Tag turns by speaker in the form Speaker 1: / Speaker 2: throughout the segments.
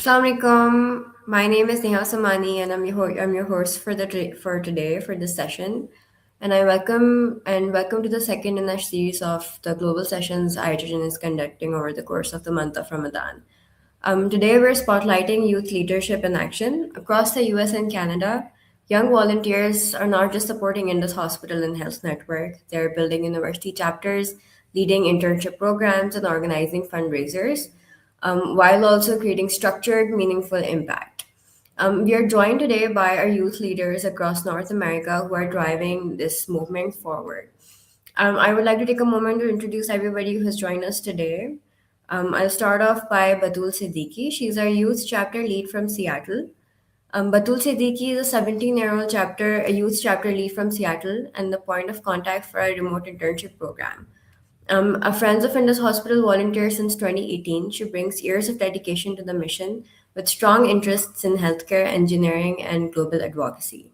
Speaker 1: Assalamualaikum. My name is Neha Samani, and I'm your host for today for this session. And welcome to the second in our series of the global sessions IHHN is conducting over the course of the month of Ramadan. Today we're spotlighting youth leadership in action across the U.S. and Canada. Young volunteers are not just supporting Indus Hospital and Health Network; they're building university chapters, leading internship programs, and organizing fundraisers while also creating structured, meaningful impact. We are joined today by our youth leaders across North America who are driving this movement forward. I would like to take a moment to introduce everybody who has joined us today. I'll start off by Batul Siddiqui. She's our youth chapter lead from Seattle. Batul Siddiqui is a 17-year-old a youth chapter lead from Seattle and the point of contact for our remote internship program. A Friends of Indus Hospital volunteer since 2018, she brings years of dedication to the mission with strong interests in healthcare, engineering, and global advocacy.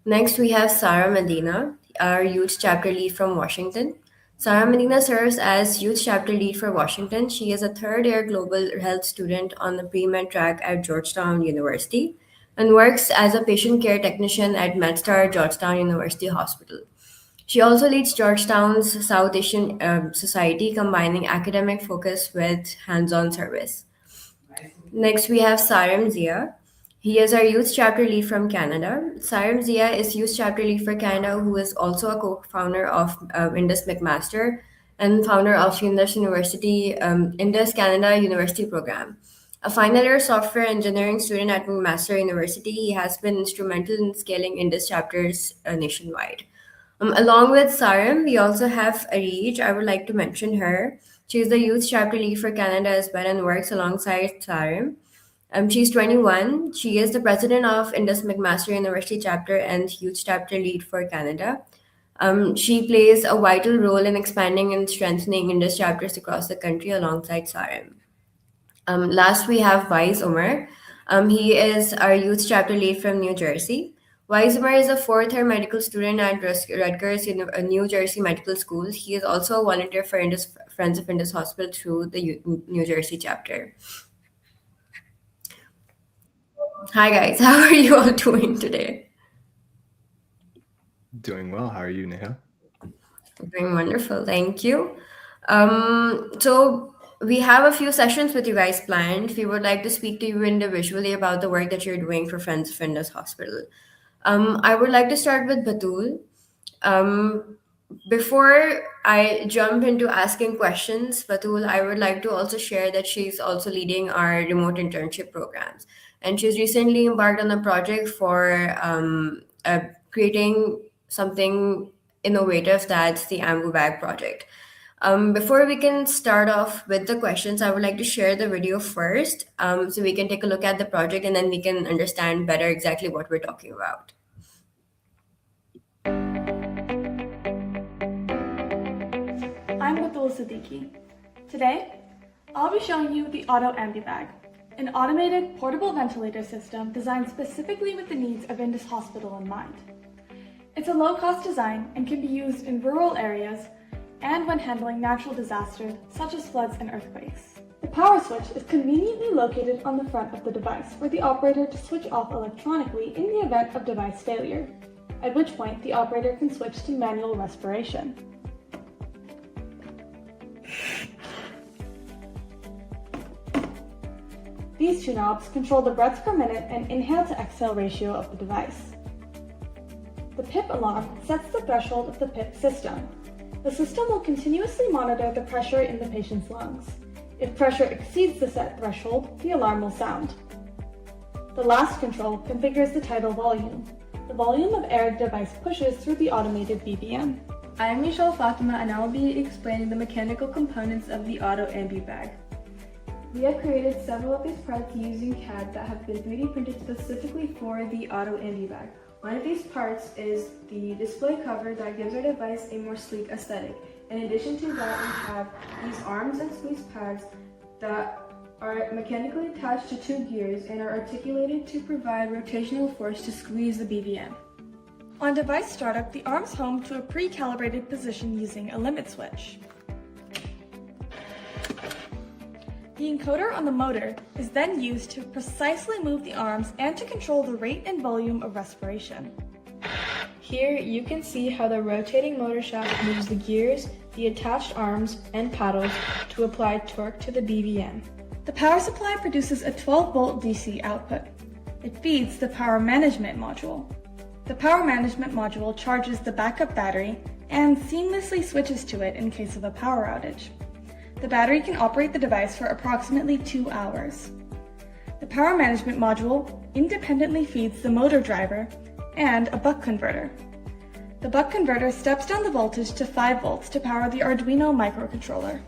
Speaker 1: Next, we have Sarah Medina, our youth chapter lead from Washington. Sarah Medina serves as youth chapter lead for Washington. She is a third year global health student on the pre med track at Georgetown University and works as a patient care technician at MedStar Georgetown University Hospital. She also leads Georgetown's South Asian Society, combining academic focus with hands on service. Next, we have Sarim Zia. He is our youth chapter lead from Canada. Sarim Zia is youth chapter lead for Canada, who is also a co-founder of Indus McMaster and founder of Indus Canada University Program. A final year software engineering student at McMaster University, he has been instrumental in scaling Indus chapters nationwide. Along with Sarim, we also have Arij. I would like to mention her. She is the youth chapter lead for Canada as well and works alongside Sarim. She's 21. She is the president of Indus McMaster University chapter and youth chapter lead for Canada. She plays a vital role in expanding and strengthening Indus chapters across the country alongside Sarim. Last, we have Wise Umar. He is our youth chapter lead from New Jersey. Wise Umar is a fourth year medical student at Rutgers New Jersey Medical School. He is also a volunteer for Friends of Indus Hospital through the New Jersey chapter. Hi, guys. How are you all doing today?
Speaker 2: Doing well. How are you, Neha?
Speaker 1: Doing wonderful. Thank you. So we have a few sessions with you guys planned. We would like to speak to you individually about the work that you're doing for Friends of Indus Hospital. I would like to start with Batul. Um, Before I jump into asking questions, Batul, I would like to also share that she's also leading our remote internship programs. And she's recently embarked on a project for creating something innovative that's the Ambu Bag project. Before we can start off with the questions, I would like to share the video first so we can take a look at the project and then we can understand better exactly what we're talking about.
Speaker 3: I'm Batul Siddiqui. Today, I'll be showing you the Auto Ambibag, an automated portable ventilator system designed specifically with the needs of Indus Hospital in mind. It's a low-cost design and can be used in rural areas and when handling natural disasters such as floods and earthquakes. The power switch is conveniently located on the front of the device for the operator to switch off electronically in the event of device failure, at which point the operator can switch to manual respiration. These two knobs control the breaths per minute and inhale to exhale ratio of the device. The PIP alarm sets the threshold of the PIP system. The system will continuously monitor the pressure in the patient's lungs. If pressure exceeds the set threshold, the alarm will sound. The last control configures the tidal volume, the volume of air the device pushes through the automated BBM.
Speaker 4: I am Michelle Fatima and I will be explaining the mechanical components of the Auto Ambibag. We have created several of these parts using CAD that have been 3D printed specifically for the Auto Ambibag. One of these parts is the display cover that gives our device a more sleek aesthetic. In addition to that, we have these arms and squeeze pads that are mechanically attached to two gears and are articulated to provide rotational force to squeeze the BVM.
Speaker 3: On device startup, the arms home to a pre-calibrated position using a limit switch. The encoder on the motor is then used to precisely move the arms and to control the rate and volume of respiration.
Speaker 4: Here you can see how the rotating motor shaft moves the gears, the attached arms, and paddles to apply torque to the BVM.
Speaker 3: The power supply produces a 12-volt DC output. It feeds the power management module. The power management module charges the backup battery and seamlessly switches to it in case of a power outage. The battery can operate the device for approximately 2 hours. The power management module independently feeds the motor driver and a buck converter. The buck converter steps down the voltage to 5 volts to power the Arduino microcontroller.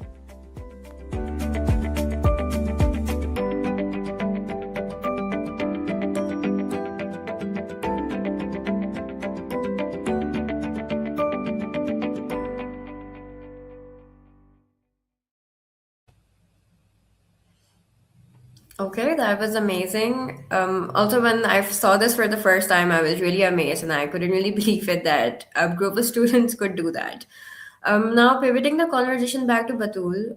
Speaker 1: Okay, that was amazing. Also, when I saw this for the first time, I was really amazed and I couldn't really believe it that a group of students could do that. Now, pivoting the conversation back to Batul.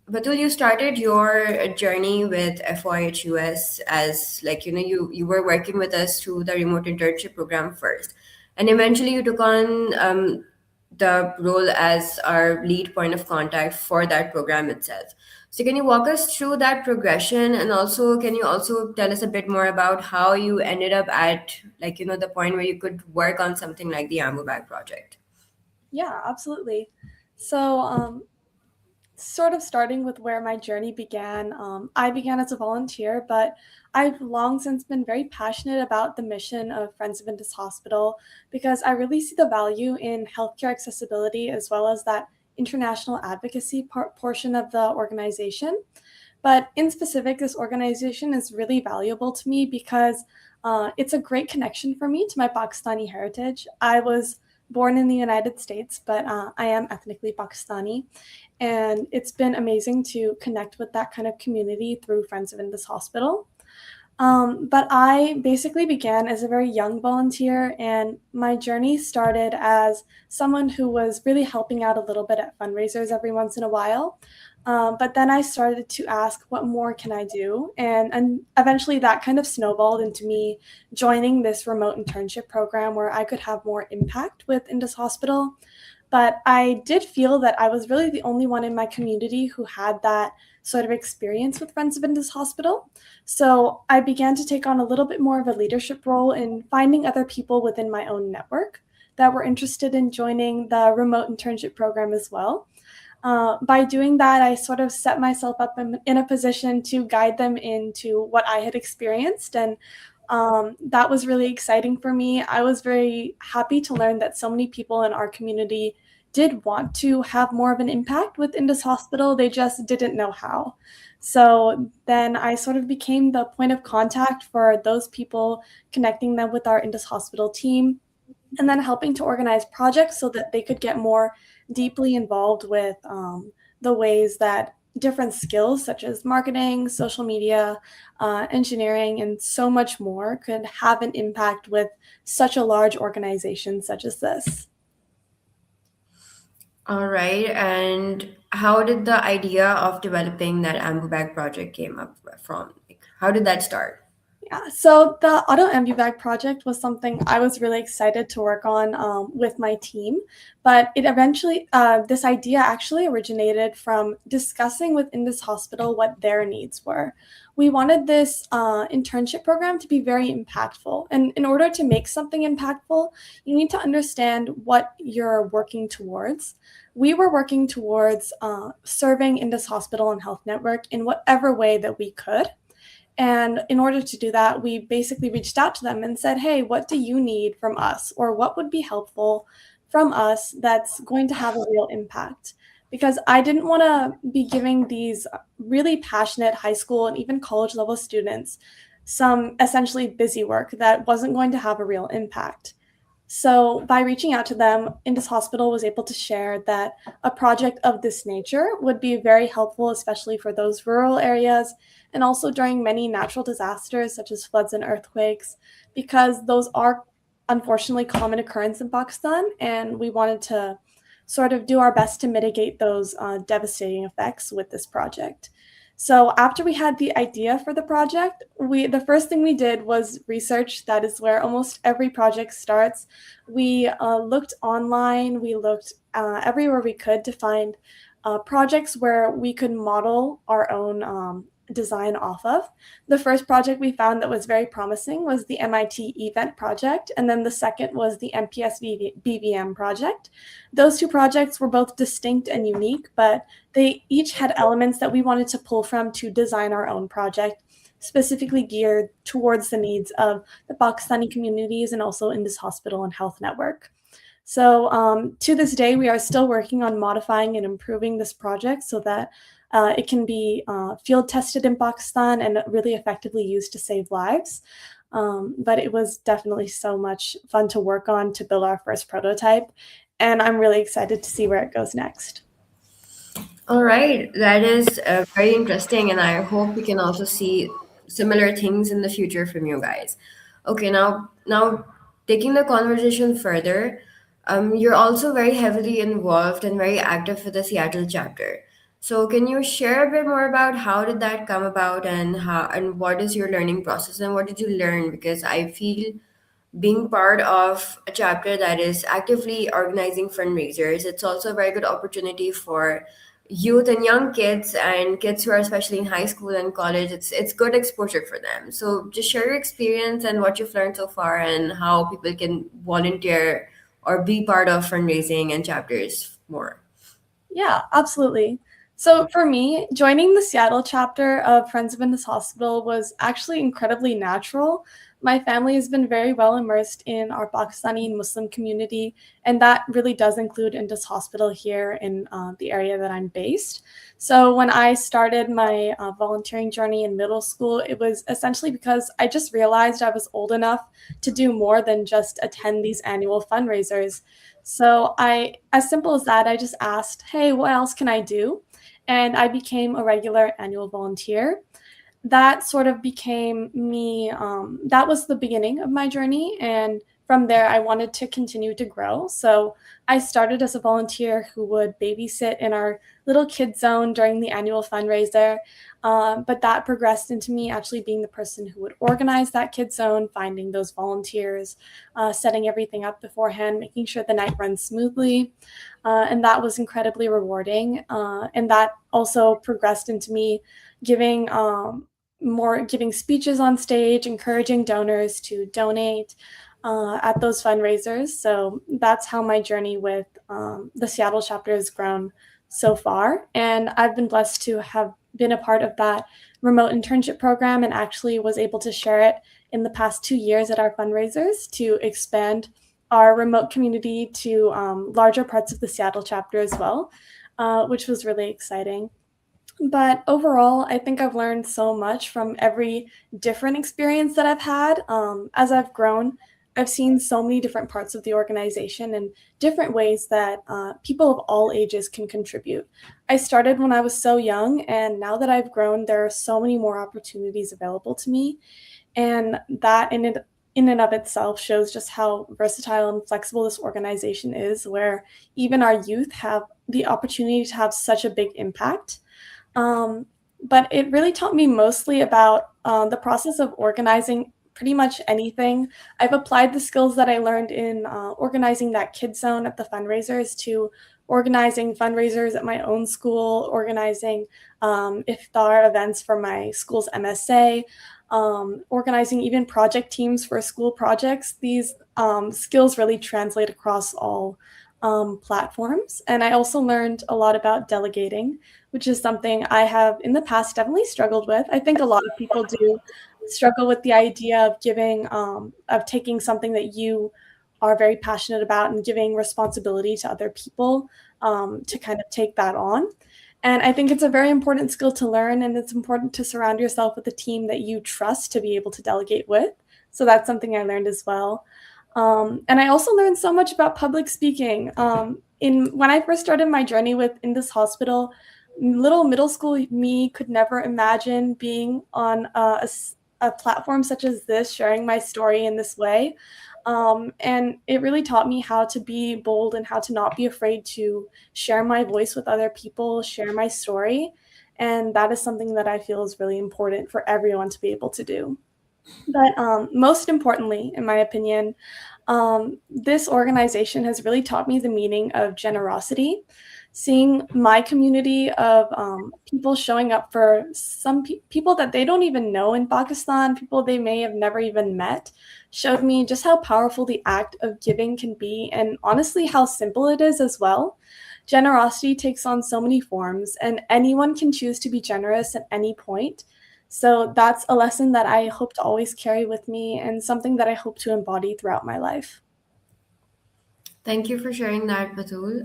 Speaker 1: Batul, you started your journey with FYHUS as like, you were working with us through the remote internship program first. And eventually you took on the role as our lead point of contact for that program itself. So can you walk us through that progression, and also can you also tell us a bit more about how you ended up at like the point where you could work on something like the Ambu Bag project?
Speaker 3: Yeah, absolutely. So, sort of starting with where my journey began, I began as a volunteer, but I've long since been very passionate about the mission of Friends of Indus Hospital because I really see the value in healthcare accessibility as well as that international advocacy portion of the organization. But in specific, this organization is really valuable to me because it's a great connection for me to my Pakistani heritage. I was born in the United States, but I am ethnically Pakistani. And it's been amazing to connect with that kind of community through Friends of Indus Hospital. But I basically began as a very young volunteer, and my journey started as someone who was really helping out a little bit at fundraisers every once in a while. But then I started to ask, what more can I do? And eventually that kind of snowballed into me joining this remote internship program where I could have more impact with Indus Hospital. But I did feel that I was really the only one in my community who had that sort of experience with Friends of Indus Hospital. So I began to take on a little bit more of a leadership role in finding other people within my own network that were interested in joining the remote internship program as well. By doing that, I sort of set myself up in a position to guide them into what I had experienced. And that was really exciting for me. I was very happy to learn that so many people in our community did want to have more of an impact with Indus Hospital. They just didn't know how. So then I sort of became the point of contact for those people, connecting them with our Indus Hospital team, and then helping to organize projects so that they could get more deeply involved with the ways that different skills such as marketing, social media, engineering, and so much more could have an impact with such a large organization such as this.
Speaker 1: All right. And how did the idea of developing that Ambu Bag project came up from? Like, how did that start?
Speaker 3: Yeah, so the Auto Ambivag project was something I was really excited to work on with my team, but it eventually, this idea actually originated from discussing with Indus Hospital what their needs were. We wanted this internship program to be very impactful, and in order to make something impactful, you need to understand what you're working towards. We were working towards serving Indus Hospital and Health Network in whatever way that we could. And in order to do that, we basically reached out to them and said, hey, what do you need from us? Or what would be helpful from us that's going to have a real impact? Because I didn't want to be giving these really passionate high school and even college level students some essentially busy work that wasn't going to have a real impact. So by reaching out to them, Indus Hospital was able to share that a project of this nature would be very helpful, especially for those rural areas and also during many natural disasters such as floods and earthquakes, because those are unfortunately common occurrence in Pakistan, and we wanted to sort of do our best to mitigate those devastating effects with this project. So after we had the idea for the project, the first thing we did was research. That is where almost every project starts. We looked online. We looked everywhere we could to find projects where we could model our own design off of. The first project we found that was very promising was the MIT event project, and then the second was the MPS BVM project. Those two projects were both distinct and unique, but they each had elements that we wanted to pull from to design our own project, specifically geared towards the needs of the Pakistani communities and also in this hospital and health network. So to this day, we are still working on modifying and improving this project so that it can be field tested in Pakistan and really effectively used to save lives. But it was definitely so much fun to work on to build our first prototype. And I'm really excited to see where it goes next.
Speaker 1: All right, that is very interesting, and I hope we can also see similar things in the future from you guys. Okay, now taking the conversation further, you're also very heavily involved and very active with the Seattle chapter. So, can you share a bit more about how did that come about, and how and what is your learning process, and what did you learn? Because I feel being part of a chapter that is actively organizing fundraisers, it's also a very good opportunity for youth and young kids and kids who are especially in high school and college. It's good exposure for them. So just share your experience and what you've learned so far and how people can volunteer or be part of fundraising and chapters more.
Speaker 3: Yeah, absolutely. So for me, joining the Seattle chapter of Friends of Indus Hospital was actually incredibly natural. My family has been very well immersed in our Pakistani and Muslim community, and that really does include Indus Hospital here in the area that I'm based. So when I started my volunteering journey in middle school, it was essentially because I just realized I was old enough to do more than just attend these annual fundraisers. So as simple as that, I just asked, hey, what else can I do? And I became a regular annual volunteer. That sort of became me. That was the beginning of my journey. And from there, I wanted to continue to grow. So I started as a volunteer who would babysit in our little kid zone during the annual fundraiser. But that progressed into me actually being the person who would organize that kid zone, finding those volunteers, setting everything up beforehand, making sure the night runs smoothly. And that was incredibly rewarding. And that also progressed into me giving giving speeches on stage, encouraging donors to donate at those fundraisers. So that's how my journey with the Seattle chapter has grown so far. And I've been blessed to have been a part of that remote internship program and actually was able to share it in the past 2 years at our fundraisers to expand our remote community to larger parts of the Seattle chapter as well, which was really exciting. But overall, I think I've learned so much from every different experience that I've had. As I've grown, I've seen so many different parts of the organization and different ways that people of all ages can contribute. I started when I was so young, and now that I've grown, there are so many more opportunities available to me. And that in and of itself shows just how versatile and flexible this organization is, where even our youth have the opportunity to have such a big impact. Um, but it really taught me mostly about the process of organizing pretty much anything. I've applied the skills that I learned in organizing that kid zone at the fundraisers to organizing fundraisers at my own school, organizing iftar events for my school's MSA, organizing even project teams for school projects. These skills really translate across all platforms. And I also learned a lot about delegating, which is something I have in the past definitely struggled with. I think a lot of people do struggle with the idea of of taking something that you are very passionate about and giving responsibility to other people to kind of take that on. And I think it's a very important skill to learn, and it's important to surround yourself with a team that you trust to be able to delegate with. So that's something I learned as well. And I also learned so much about public speaking. When I first started my journey in this hospital, little middle school me could never imagine being on a platform such as this, sharing my story in this way. And it really taught me how to be bold and how to not be afraid to share my voice with other people, share my story. and that is something that I feel is really important for everyone to be able to do. But most importantly, in my opinion, this organization has really taught me the meaning of generosity. Seeing my community of people showing up for some people that they don't even know in Pakistan, people they may have never even met, showed me just how powerful the act of giving can be, and honestly, how simple it is as well. Generosity takes on so many forms, and anyone can choose to be generous at any point. So that's a lesson that I hope to always carry with me and something that I hope to embody throughout my life.
Speaker 1: Thank you for sharing that, Batul.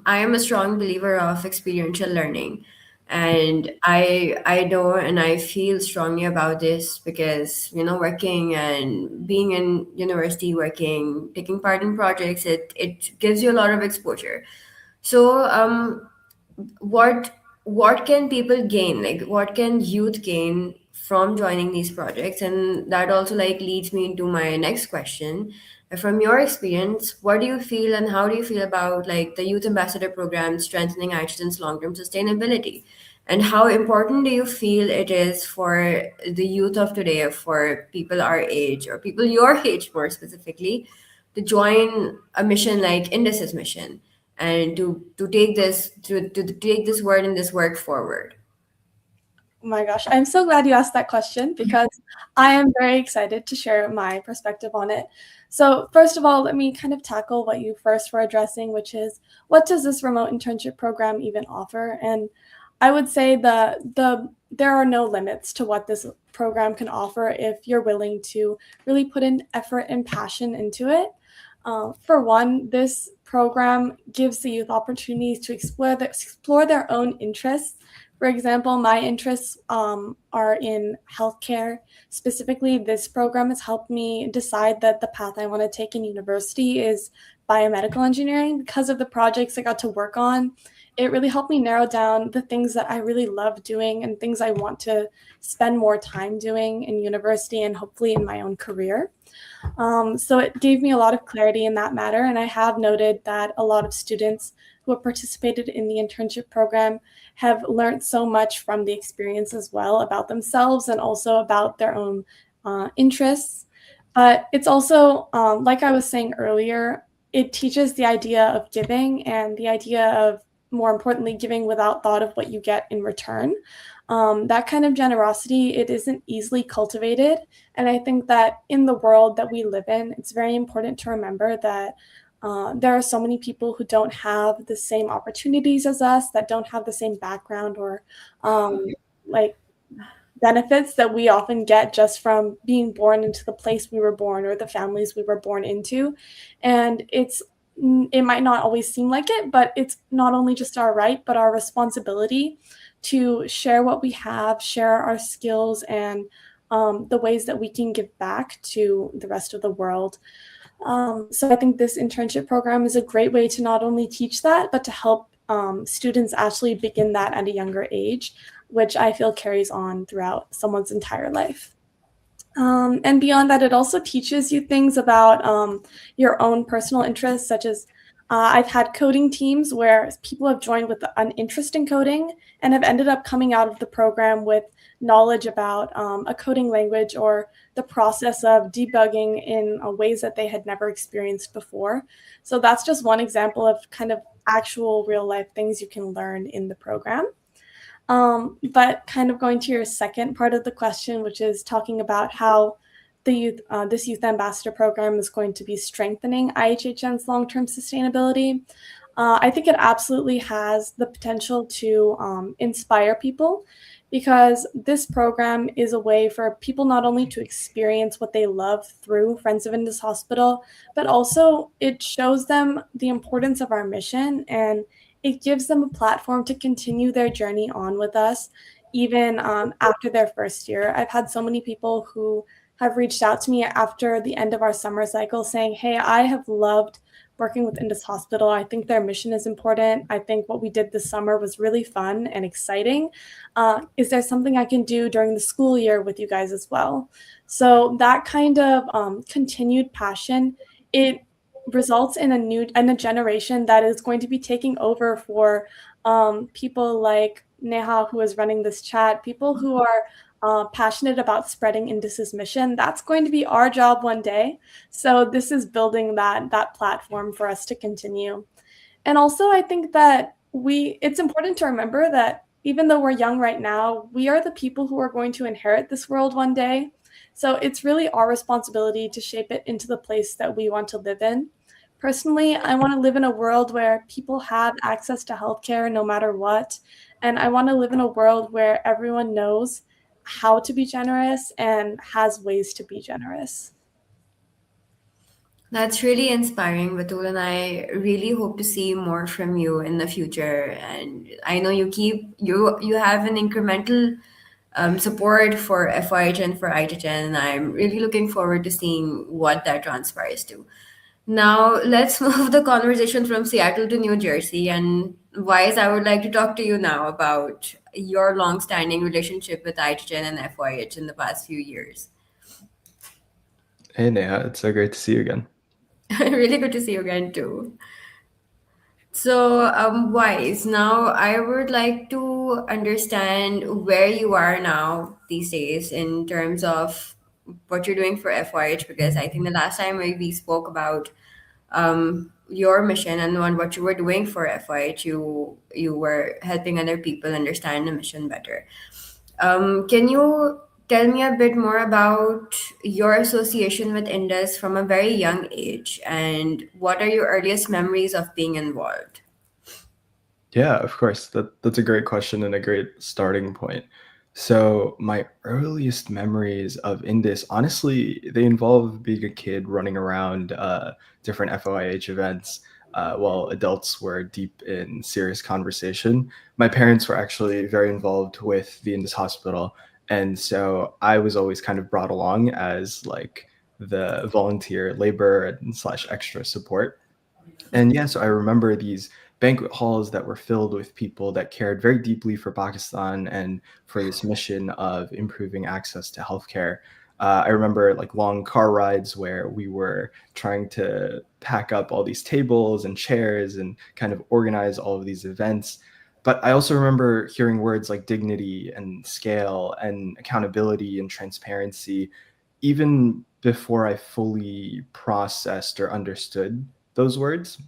Speaker 1: I am a strong believer of experiential learning, and I know and I feel strongly about this because working and being in university, working, taking part in projects, it gives you a lot of exposure. So, what can people gain, like what can youth gain from joining these projects? And that also like leads me into my next question. From your experience, what do you feel and how do you feel about like the youth ambassador program strengthening IHHN's long-term sustainability, and how important do you feel it is for the youth of today, for people our age or people your age more specifically, to join a mission like Indus's mission, and to take to take this word and this work forward?
Speaker 3: Oh my gosh, I'm so glad you asked that question because I am very excited to share my perspective on it. So, first of all, let me kind of tackle what you first were addressing, which is what does this remote internship program even offer? And I would say there are no limits to what this program can offer if you're willing to really put in effort and passion into it. For one, this program gives the youth opportunities to explore their own interests. For example, my interests are in healthcare. Specifically, this program has helped me decide that the path I want to take in university is biomedical engineering because of the projects I got to work on. It really helped me narrow down the things that I really love doing and things I want to spend more time doing in university and hopefully in my own career. So it gave me a lot of clarity in that matter. And I have noted that a lot of students who have participated in the internship program have learned so much from the experience as well about themselves and also about their own interests. But it's also, like I was saying earlier, it teaches the idea of giving and the idea of, more importantly, giving without thought of what you get in return. That kind of generosity, it isn't easily cultivated. And I think that in the world that we live in, it's very important to remember that there are so many people who don't have the same opportunities as us, that don't have the same background or like benefits that we often get just from being born into the place we were born or the families we were born into. And it might not always seem like it, but it's not only just our right, but our responsibility to share what we have, share our skills, and the ways that we can give back to the rest of the world. So I think this internship program is a great way to not only teach that, but to help students actually begin that at a younger age, which I feel carries on throughout someone's entire life. And beyond that, it also teaches you things about your own personal interests, such as I've had coding teams where people have joined with an interest in coding and have ended up coming out of the program with knowledge about a coding language or the process of debugging in ways that they had never experienced before. So that's just one example of kind of actual real life things you can learn in the program. But kind of going to your second part of the question, which is talking about how this youth ambassador program is going to be strengthening IHHN's long-term sustainability. I think it absolutely has the potential to inspire people because this program is a way for people not only to experience what they love through Friends of Indus Hospital, but also it shows them the importance of our mission and it gives them a platform to continue their journey on with us, even after their first year. I've had so many people who have reached out to me after the end of our summer cycle saying, hey, I have loved working with Indus Hospital. I think their mission is important. I think what we did this summer was really fun and exciting. Is there something I can do during the school year with you guys as well? So that kind of continued passion, it results in a generation that is going to be taking over for people like Neha, who is running this chat, people who are passionate about spreading Indus's mission. That's going to be our job one day. So this is building that platform for us to continue. And also, I think that it's important to remember that even though we're young right now, we are the people who are going to inherit this world one day. So it's really our responsibility to shape it into the place that we want to live in. Personally, I want to live in a world where people have access to healthcare no matter what. And I want to live in a world where everyone knows how to be generous and has ways to be generous.
Speaker 1: That's really inspiring, Batul, and I really hope to see more from you in the future. And I know you have an incremental support for FYH and for IHHN, and I'm really looking forward to seeing what that transpires to. Now, let's move the conversation from Seattle to New Jersey. And Wise, I would like to talk to you now about your long-standing relationship with IHHN and FYH in the past few years.
Speaker 2: Hey Neha, it's so great to see you again.
Speaker 1: Really good to see you again, too. So, Wise, now I would like to understand where you are now these days in terms of what you're doing for FYH, because I think the last time we spoke about your mission and on what you were doing for FYH, you were helping other people understand the mission better. Can you tell me a bit more about your association with Indus from a very young age, and what are your earliest memories of being involved?
Speaker 2: Yeah, of course. That's a great question and a great starting point. So my earliest memories of Indus, honestly, they involve being a kid running around different FOIH events while adults were deep in serious conversation. My parents were actually very involved with the Indus Hospital, and so I was always kind of brought along as like the volunteer labor and slash extra support. And yeah, so I remember these banquet halls that were filled with people that cared very deeply for Pakistan and for this mission of improving access to healthcare. I remember like long car rides where we were trying to pack up all these tables and chairs and kind of organize all of these events. But I also remember hearing words like dignity and scale and accountability and transparency even before I fully processed or understood those words.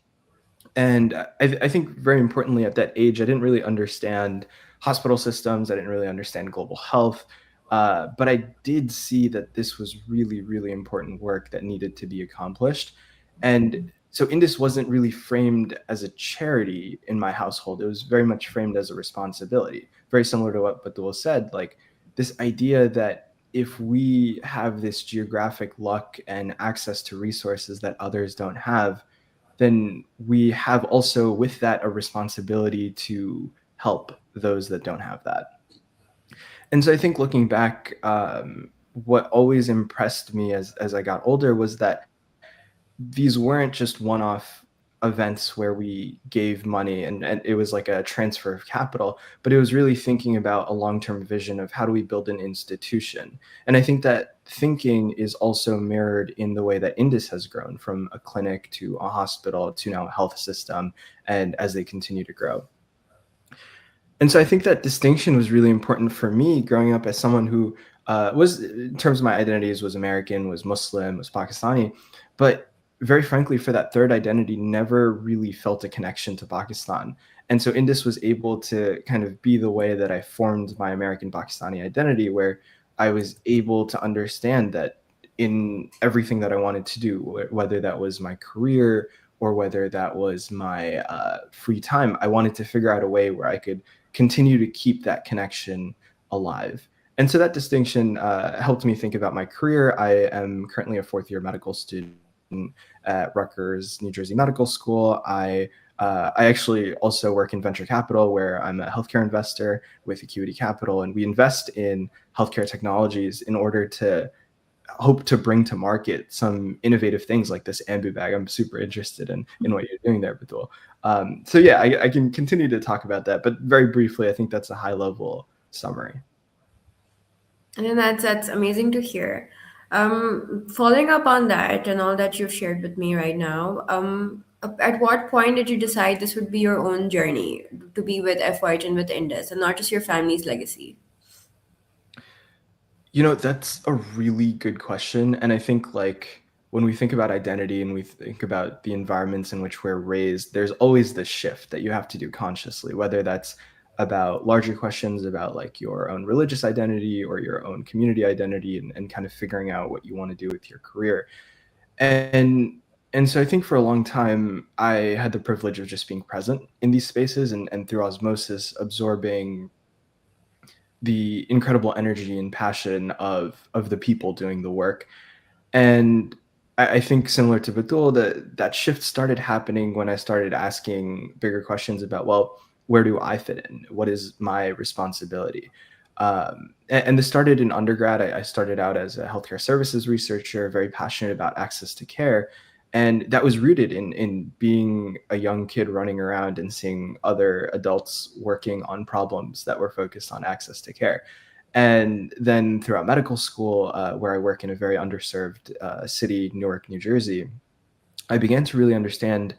Speaker 2: And I think very importantly at that age, I didn't really understand hospital systems. I didn't really understand global health. But I did see that this was really, really important work that needed to be accomplished. And so Indus wasn't really framed as a charity in my household. It was very much framed as a responsibility, very similar to what Batul said, like this idea that if we have this geographic luck and access to resources that others don't have, then we have also with that a responsibility to help those that don't have that. And so I think looking back, what always impressed me as I got older was that these weren't just one-off events where we gave money and it was like a transfer of capital, but it was really thinking about a long-term vision of how do we build an institution. And I think that thinking is also mirrored in the way that Indus has grown from a clinic to a hospital to now a health system, and as they continue to grow. And so I think that distinction was really important for me growing up as someone who was, in terms of my identities, was American, was Muslim, was Pakistani, but very frankly, for that third identity, never really felt a connection to Pakistan. And so Indus was able to kind of be the way that I formed my American Pakistani identity, where I was able to understand that in everything that I wanted to do, whether that was my career or whether that was my free time, I wanted to figure out a way where I could continue to keep that connection alive. And so that distinction helped me think about my career. I am currently a fourth year medical student at Rutgers, New Jersey Medical School. I actually also work in venture capital, where I'm a healthcare investor with Acuity Capital, and we invest in healthcare technologies in order to hope to bring to market some innovative things like this ambu bag. I'm super interested in what you're doing there, Batul. So yeah, I can continue to talk about that, but very briefly, I think that's a high level summary.
Speaker 1: And that's amazing to hear. Following up on that and all that you've shared with me right now, At what point did you decide this would be your own journey to be with FYH and with Indus and not just your family's legacy?
Speaker 2: That's a really good question. And I think like when we think about identity and we think about the environments in which we're raised, there's always this shift that you have to do consciously, whether that's about larger questions about like your own religious identity or your own community identity and kind of figuring out what you want to do with your career. And and so I think for a long time I had the privilege of just being present in these spaces and through osmosis absorbing the incredible energy and passion of the people doing the work. And I think similar to Batul, that shift started happening when I started asking bigger questions about, well, where do I fit in? What is my responsibility? And this started in undergrad. I started out as a healthcare services researcher, very passionate about access to care. And that was rooted in being a young kid running around and seeing other adults working on problems that were focused on access to care. And then throughout medical school, where I work in a very underserved city, Newark, New Jersey, I began to really understand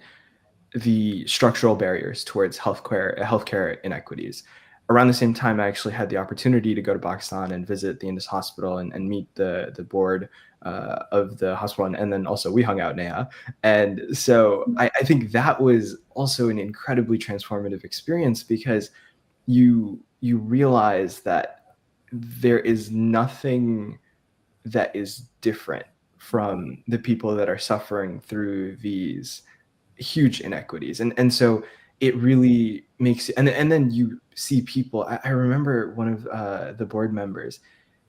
Speaker 2: the structural barriers towards healthcare inequities. Around the same time, I actually had the opportunity to go to Pakistan and visit the Indus Hospital and meet the board of the hospital, and then also we hung out Neha. And so I think that was also an incredibly transformative experience because you realize that there is nothing that is different from the people that are suffering through these huge inequities. And so it really makes, and then you see people. I remember one of the board members,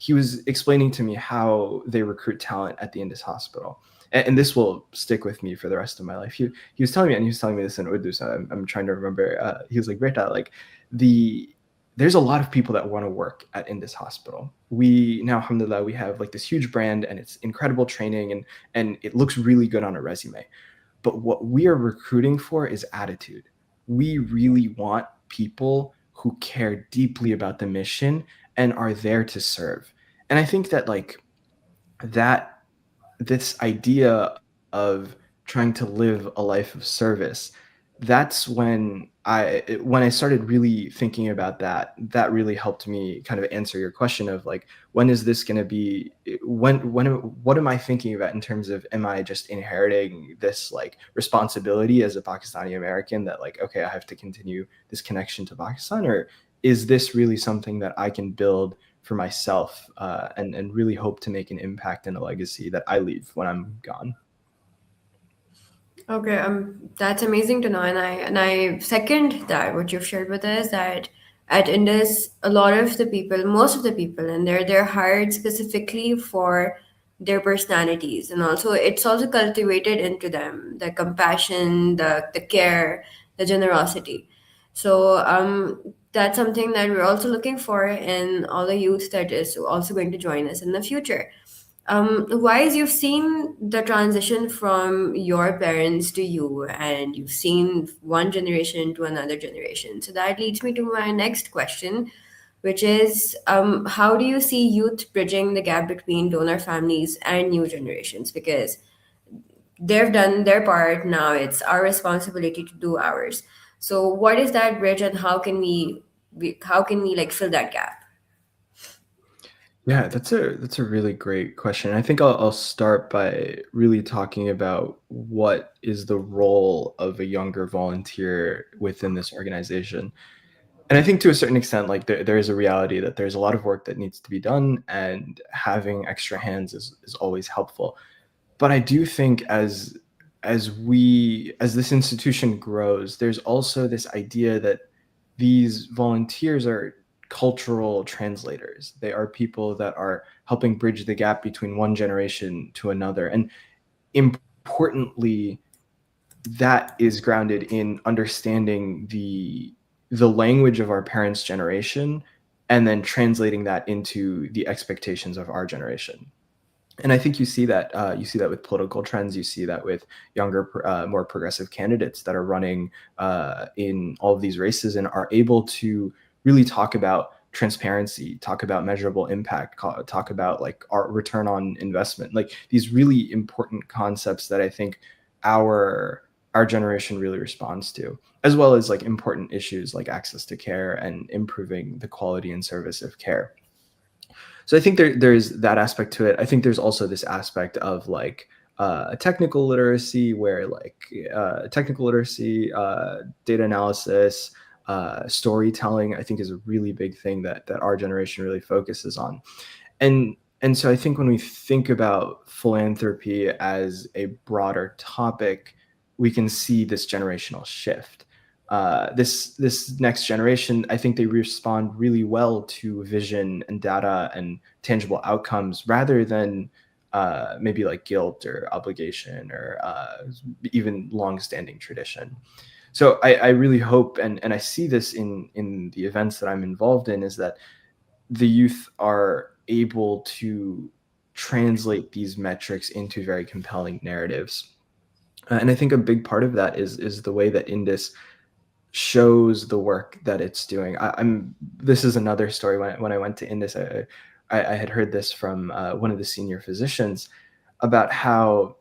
Speaker 2: he was explaining to me how they recruit talent at the Indus Hospital. And this will stick with me for the rest of my life. He was telling me, and he was telling me this in Urdu, so I'm trying to remember. He was like, Beta, like the there's a lot of people that want to work at Indus Hospital. We now, alhamdulillah, we have like this huge brand and it's incredible training and it looks really good on a resume. But what we are recruiting for is attitude. We really want people who care deeply about the mission and are there to serve. And I think that like that this idea of trying to live a life of service, that's when I started really thinking about that. That really helped me kind of answer your question of like, when is this going to be, when what am I thinking about in terms of, am I just inheriting this like responsibility as a Pakistani American that like, okay, I have to continue this connection to Pakistan, or is this really something that I can build for myself, and really hope to make an impact and a legacy that I leave when I'm gone.
Speaker 1: Okay, that's amazing to know, and I second that what you've shared with us that at Indus, a lot of the people, most of the people, and they're hired specifically for their personalities, and also it's also cultivated into them the compassion, the care, the generosity. So that's something that we're also looking for in all the youth that is also going to join us in the future. Wise, you've seen the transition from your parents to you, and you've seen one generation to another generation. So that leads me to my next question, which is how do you see youth bridging the gap between donor families and new generations? Because they've done their part, now it's our responsibility to do ours. So, what is that bridge, and how can we like fill that gap?
Speaker 2: Yeah, that's a really great question. I think I'll start by really talking about what is the role of a younger volunteer within this organization. And I think to a certain extent, like there is a reality that there's a lot of work that needs to be done, and having extra hands is always helpful. But I do think as this institution grows, there's also this idea that these volunteers are cultural translators. They are people that are helping bridge the gap between one generation to another. And importantly, that is grounded in understanding the language of our parents' generation and then translating that into the expectations of our generation. And I think you see that with political trends. You see that with younger, more progressive candidates that are running in all of these races and are able to really talk about transparency, talk about measurable impact, talk about like our return on investment, like these really important concepts that I think our our generation really responds to, as well as like important issues like access to care and improving the quality and service of care. So I think there's that aspect to it. I think there's also this aspect of like technical literacy, where like technical literacy, data analysis, storytelling, I think is a really big thing that our generation really focuses on. And so I think when we think about philanthropy as a broader topic, we can see this generational shift. This next generation, I think they respond really well to vision and data and tangible outcomes rather than maybe like guilt or obligation or even long-standing tradition. So I really hope, and I see this in the events that I'm involved in, is that the youth are able to translate these metrics into very compelling narratives. And I think a big part of that is the way that Indus shows the work that it's doing. I'm This is another story. When I went to Indus, I had heard this from one of the senior physicians about how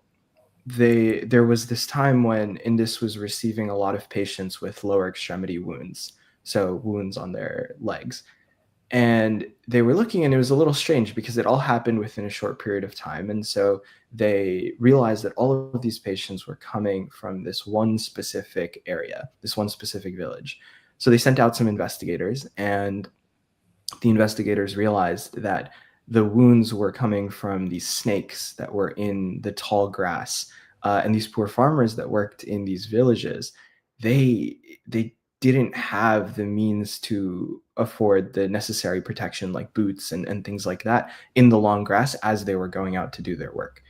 Speaker 2: there was this time when Indus was receiving a lot of patients with lower extremity wounds, so wounds on their legs. And they were looking, and it was a little strange because it all happened within a short period of time. And so they realized that all of these patients were coming from this one specific area, this one specific village. So they sent out some investigators, and the investigators realized that the wounds were coming from these snakes that were in the tall grass. And these poor farmers that worked in these villages, they didn't have the means to afford the necessary protection like boots and things like that in the long grass as they were going out to do their work.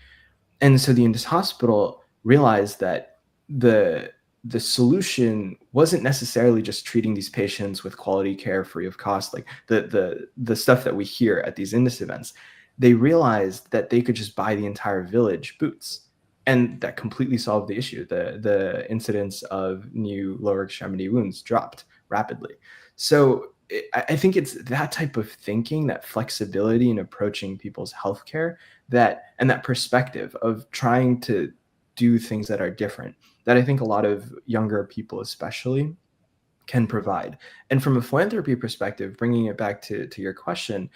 Speaker 2: And so the Indus Hospital realized that the the solution wasn't necessarily just treating these patients with quality care free of cost, like the stuff that we hear at these Indus events. They realized that they could just buy the entire village boots, and that completely solved the issue. The incidence of new lower extremity wounds dropped rapidly. So I think it's that type of thinking, that flexibility in approaching people's healthcare, that perspective of trying to do things that are different, that I think a lot of younger people especially can provide. And from a philanthropy perspective, bringing it back to your question,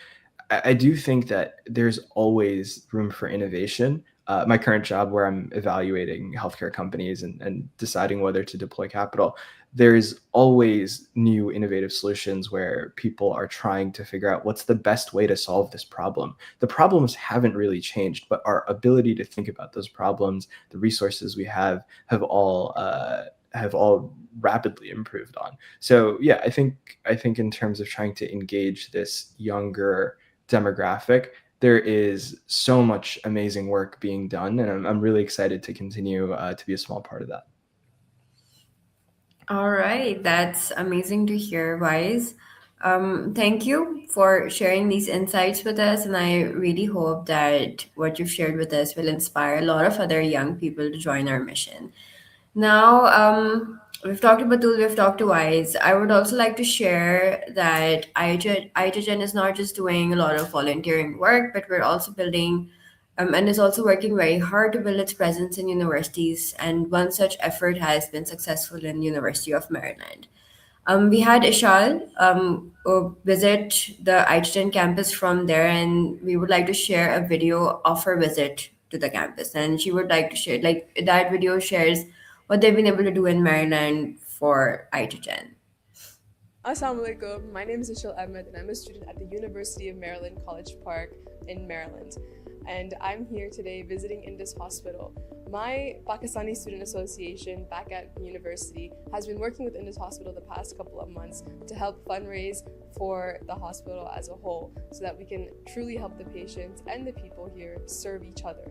Speaker 2: I do think that there's always room for innovation. My current job, where I'm evaluating healthcare companies and deciding whether to deploy capital, there's always new innovative solutions where people are trying to figure out what's the best way to solve this problem. The problems haven't really changed, but our ability to think about those problems, the resources we have all rapidly improved on. So yeah, I think in terms of trying to engage this younger demographic, there is so much amazing work being done, and I'm really excited to continue to be a small part of that.
Speaker 1: All right, that's amazing to hear, Wise. Thank you for sharing these insights with us, and I really hope that what you've shared with us will inspire a lot of other young people to join our mission. Now, we've talked to Batul, we've talked to Wise. I would also like to share that IHHN is not just doing a lot of volunteering work, but we're also building and is also working very hard to build its presence in universities. And one such effort has been successful in University of Maryland. We had Ishal visit the IHHN campus from there, and we would like to share a video of her visit to the campus. And she would like to share, like, that video shares what they've been able to do in Maryland for IHHN.
Speaker 5: Assalamu alaikum. My name is Ishal Ahmed, and I'm a student at the University of Maryland College Park in Maryland. And I'm here today visiting Indus Hospital. My Pakistani Student Association back at the university has been working with Indus Hospital the past couple of months to help fundraise for the hospital as a whole, so that we can truly help the patients and the people here serve each other.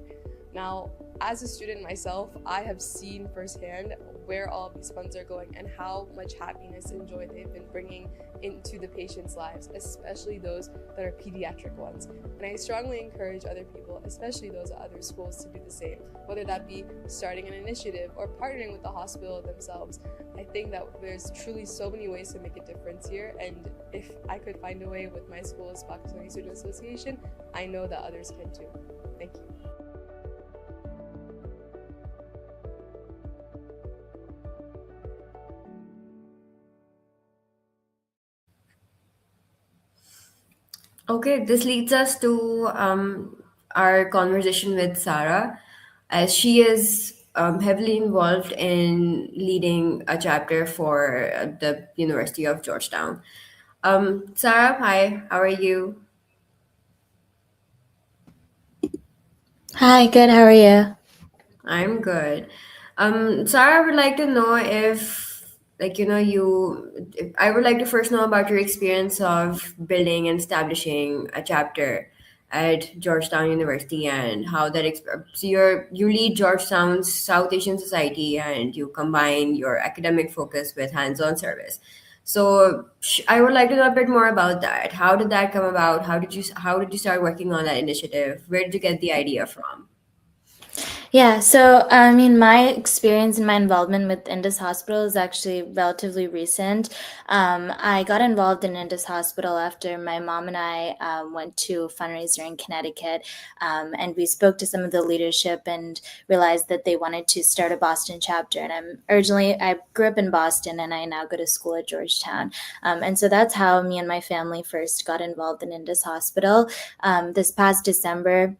Speaker 5: Now, as a student myself, I have seen firsthand where all of these funds are going and how much happiness and joy they've been bringing into the patients' lives, especially those that are pediatric ones. And I strongly encourage other people, especially those at other schools, to do the same, whether that be starting an initiative or partnering with the hospital themselves. I think that there's truly so many ways to make a difference here, and if I could find a way with my school's Pakistani Student Association, I know that others can too. Thank you.
Speaker 1: Okay, this leads us to our conversation with Sarah, as she is heavily involved in leading a chapter for the University of Georgetown. Sarah, hi, how are you?
Speaker 6: Hi, good. How are you?
Speaker 1: I'm good. Sarah, I would like to know if, I would like to first know about your experience of building and establishing a chapter at Georgetown University and how so you lead Georgetown's South Asian Society and you combine your academic focus with hands-on service. So I would like to know a bit more about that. How did that come about? How did you start working on that initiative? Where did you get the idea from?
Speaker 6: Yeah, so I mean, my experience and my involvement with Indus Hospital is actually relatively recent. I got involved in Indus Hospital after my mom and I went to a fundraiser in Connecticut, and we spoke to some of the leadership and realized that they wanted to start a Boston chapter. And I grew up in Boston, and I now go to school at Georgetown. And so that's how me and my family first got involved in Indus Hospital. This past December,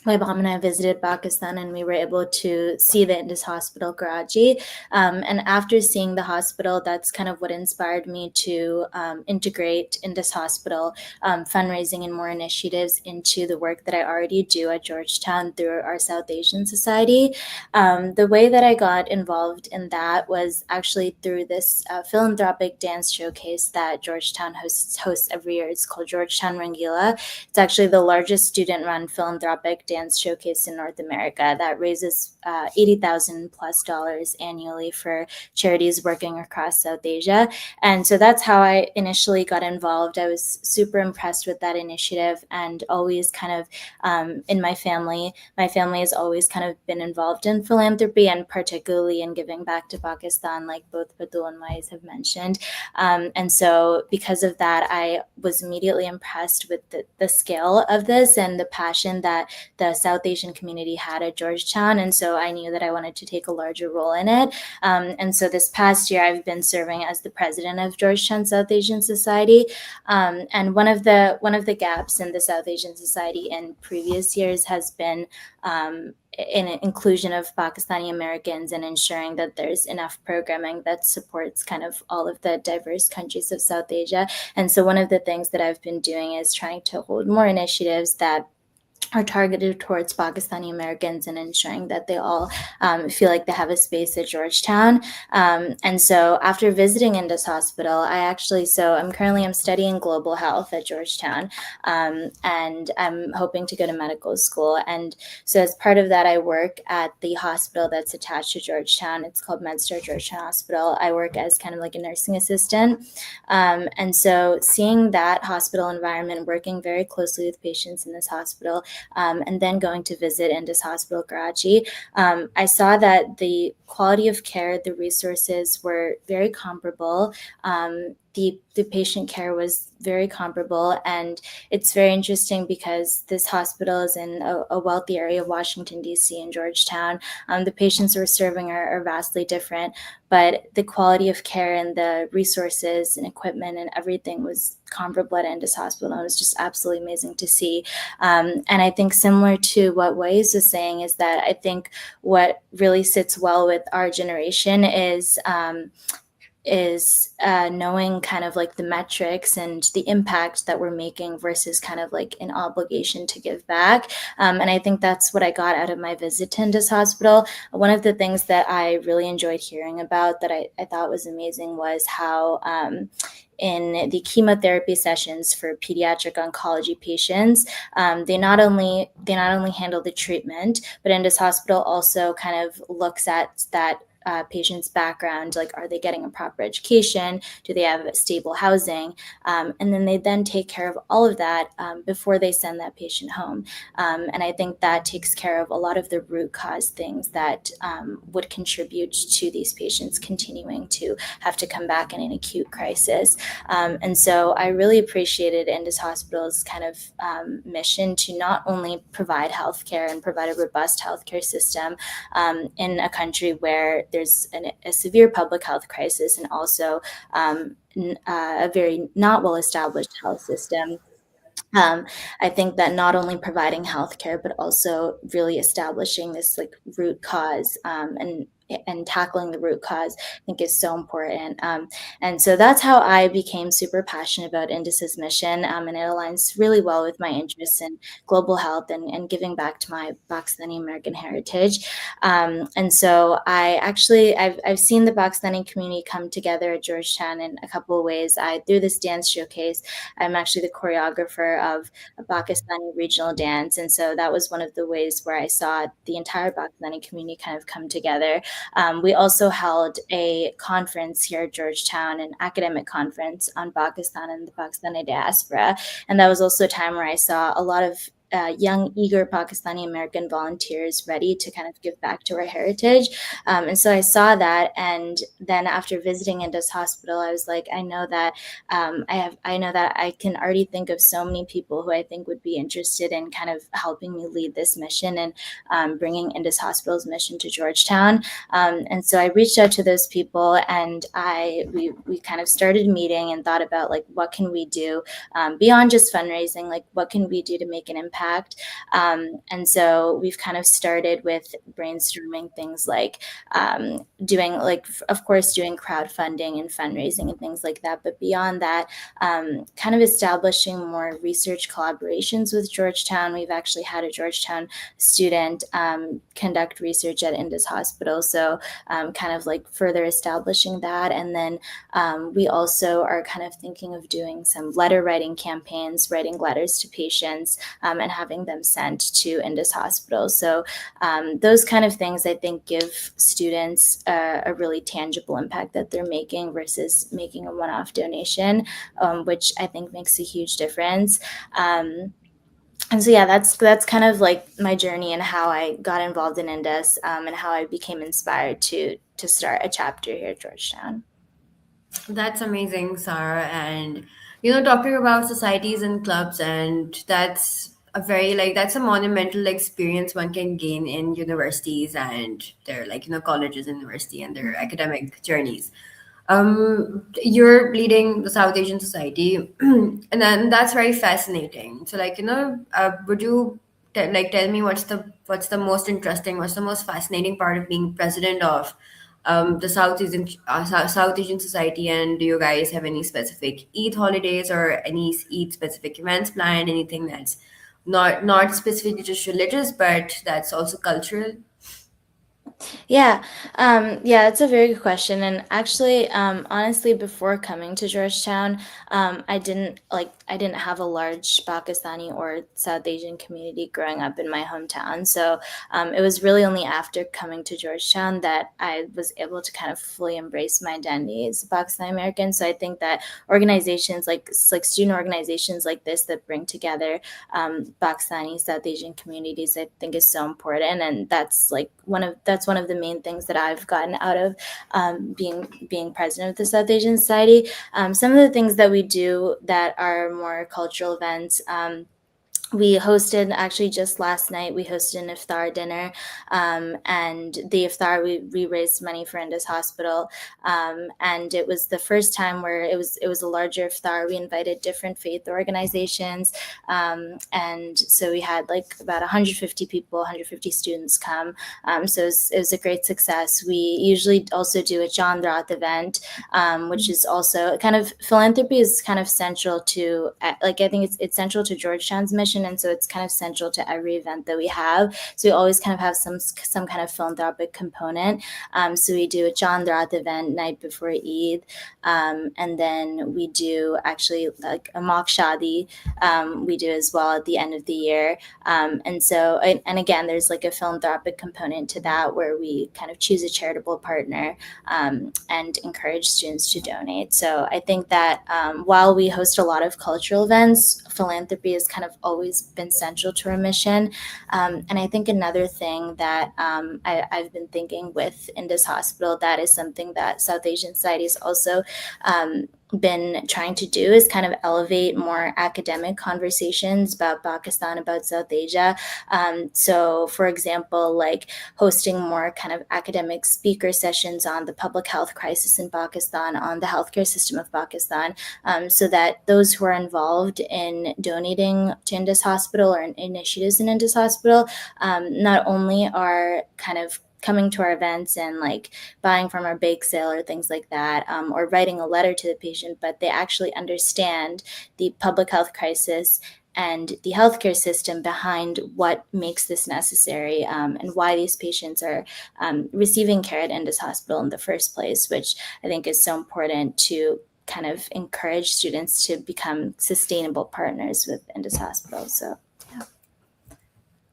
Speaker 6: my mom and I visited Pakistan, and we were able to see the Indus Hospital, Karachi. And after seeing the hospital, that's kind of what inspired me to integrate Indus Hospital fundraising and more initiatives into the work that I already do at Georgetown through our South Asian Society. The way that I got involved in that was actually through this philanthropic dance showcase that Georgetown hosts every year. It's called Georgetown Rangila. It's actually the largest student-run philanthropic dance showcase in North America that raises $80,000 plus annually for charities working across South Asia. And so that's how I initially got involved. I was super impressed with that initiative, and always kind of in my family has always kind of been involved in philanthropy, and particularly in giving back to Pakistan, like both Batul and Wise have mentioned. And so because of that, I was immediately impressed with the scale of this and the passion that the South Asian community had at Georgetown. And so I knew that I wanted to take a larger role in it. And so this past year, I've been serving as the president of Georgetown South Asian Society. And one of the gaps in the South Asian Society in previous years has been in inclusion of Pakistani Americans and ensuring that there's enough programming that supports kind of all of the diverse countries of South Asia. And so one of the things that I've been doing is trying to hold more initiatives that are targeted towards Pakistani Americans and ensuring that they all feel like they have a space at Georgetown. And so after visiting Indus Hospital, I'm studying global health at Georgetown, and I'm hoping to go to medical school. And so as part of that, I work at the hospital that's attached to Georgetown. It's called MedStar Georgetown Hospital. I work as kind of like a nursing assistant. And so seeing that hospital environment, working very closely with patients in this hospital, and then going to visit Indus Hospital, Karachi, I saw that the quality of care, the resources were very comparable. The patient care was very comparable, and it's very interesting because this hospital is in a wealthy area of Washington, D.C. and Georgetown. The patients we're serving are vastly different, but the quality of care and the resources and equipment and everything was comparable at Indus Hospital, and it was just absolutely amazing to see. And I think similar to what Wais was saying is that I think what really sits well with our generation is knowing kind of like the metrics and the impact that we're making versus kind of like an obligation to give back. And I think that's what I got out of my visit to Indus Hospital. One of the things that I really enjoyed hearing about that I thought was amazing was how in the chemotherapy sessions for pediatric oncology patients, they not only handle the treatment, but Indus Hospital also kind of looks at that patient's background, like are they getting a proper education, do they have stable housing, and then they then take care of all of that before they send that patient home. And I think that takes care of a lot of the root cause things that would contribute to these patients continuing to have to come back in an acute crisis. And so I really appreciated Indus Hospital's kind of mission to not only provide healthcare and provide a robust healthcare system in a country where there's a severe public health crisis, and also a very not well established health system. I think that not only providing healthcare, but also really establishing this like root cause, and tackling the root cause, I think is so important. And so that's how I became super passionate about Indus's mission, and it aligns really well with my interests in global health and giving back to my Pakistani American heritage. And so I've seen the Pakistani community come together at Georgetown in a couple of ways. I through this dance showcase, I'm actually the choreographer of a Pakistani regional dance. And so that was one of the ways where I saw the entire Pakistani community kind of come together. We also held a conference here at Georgetown, an academic conference on Pakistan and the Pakistani diaspora. And that was also a time where I saw a lot of young, eager Pakistani American volunteers ready to kind of give back to our heritage. And so I saw that. And then after visiting Indus Hospital, I was like, I know that I know that I can already think of so many people who I think would be interested in kind of helping me lead this mission and bringing Indus Hospital's mission to Georgetown. And so I reached out to those people, and we kind of started meeting and thought about like what can we do beyond just fundraising, like what can we do to make an impact. And so we've kind of started with brainstorming things like doing like of course doing crowdfunding and fundraising and things like that, but beyond that, kind of establishing more research collaborations with Georgetown. We've actually had a Georgetown student conduct research at Indus Hospital, so kind of like further establishing that. And then we also are kind of thinking of doing some letter writing campaigns, writing letters to patients and having them sent to Indus Hospital. So those kind of things I think give students a really tangible impact that they're making versus making a one-off donation, which I think makes a huge difference. And so yeah, that's kind of like my journey and how I got involved in Indus, and how I became inspired to start a chapter here at Georgetown.
Speaker 1: That's amazing, Sarah. And talking about societies and clubs, and that's a very like that's a monumental experience one can gain in universities and their colleges and university and their academic journeys. You're leading the South Asian Society, and then that's very fascinating. So, would you tell me what's the most interesting, what's the most fascinating part of being president of the South Asian Society? And do you guys have any specific Eid holidays or any Eid specific events planned? Anything that's not specifically just religious, but that's also cultural?
Speaker 6: Yeah, it's a very good question. And actually, honestly, before coming to Georgetown, I didn't have a large Pakistani or South Asian community growing up in my hometown. So it was really only after coming to Georgetown that I was able to kind of fully embrace my identity as a Pakistani American. So I think that organizations like student organizations like this that bring together Pakistani South Asian communities, I think is so important, and that's one of the main things that I've gotten out of being president of the South Asian Society. Some of the things that we do that are more cultural events. We hosted actually just last night. We hosted an iftar dinner, and the iftar we raised money for Indus Hospital, and it was the first time where it was a larger iftar. We invited different faith organizations, and so we had like about 150 people, 150 students come. So it was a great success. We usually also do a Chandrat event, which is also kind of philanthropy is kind of central to I think it's central to Georgetown's mission. And so it's kind of central to every event that we have. So we always kind of have some kind of philanthropic component. So we do a Chandrat event night before Eid, and then we do actually like a mock shadi. We do as well at the end of the year. And again, there's like a philanthropic component to that where we kind of choose a charitable partner and encourage students to donate. So I think that while we host a lot of cultural events, philanthropy has kind of always been central to our mission. And I think another thing that I've been thinking with Indus Hospital, that is something that South Asian Society is also been trying to do is kind of elevate more academic conversations about Pakistan, about South Asia. So, for example, like hosting more kind of academic speaker sessions on the public health crisis in Pakistan, on the healthcare system of Pakistan, so that those who are involved in donating to Indus Hospital or in initiatives in Indus Hospital not only are kind of coming to our events and like buying from our bake sale or things like that, or writing a letter to the patient, but they actually understand the public health crisis and the healthcare system behind what makes this necessary, and why these patients are receiving care at Indus Hospital in the first place, which I think is so important to kind of encourage students to become sustainable partners with Indus Hospital. So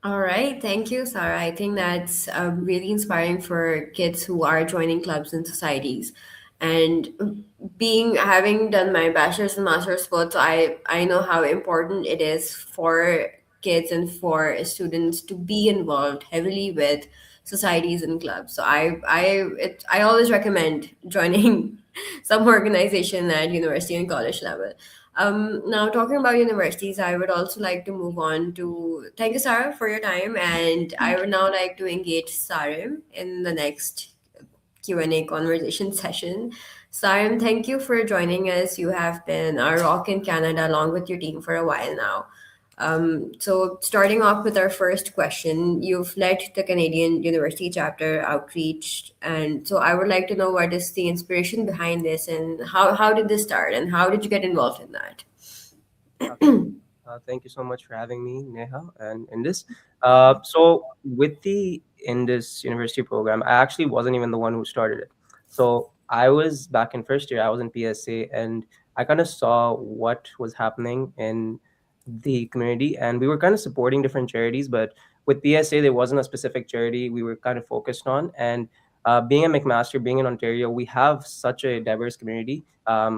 Speaker 1: All right, thank you, Sarah. I think that's really inspiring for kids who are joining clubs and societies. And being having done my bachelor's and master's both, so I know how important it is for kids and for students to be involved heavily with societies and clubs. So I always recommend joining some organization at university and college level. Now, talking about universities, I would also like to move on to thank you, Sarah, for your time, and I would now like to engage Sarim in the next Q&A conversation session. Sarim, thank you for joining us. You have been our rock in Canada along with your team for a while now. So, starting off with our first question, you've led the Canadian University chapter outreach, and so I would like to know what is the inspiration behind this, and how did this start, and how did you get involved in that?
Speaker 7: Absolutely. Thank you so much for having me, Neha, and Indus. So with the Indus University program, I actually wasn't even the one who started it. So I was back in first year. I was in PSA, and I kind of saw what was happening in the community, and we were kind of supporting different charities. But with PSA, there wasn't a specific charity we were kind of focused on. And being a McMaster, being in Ontario, we have such a diverse community,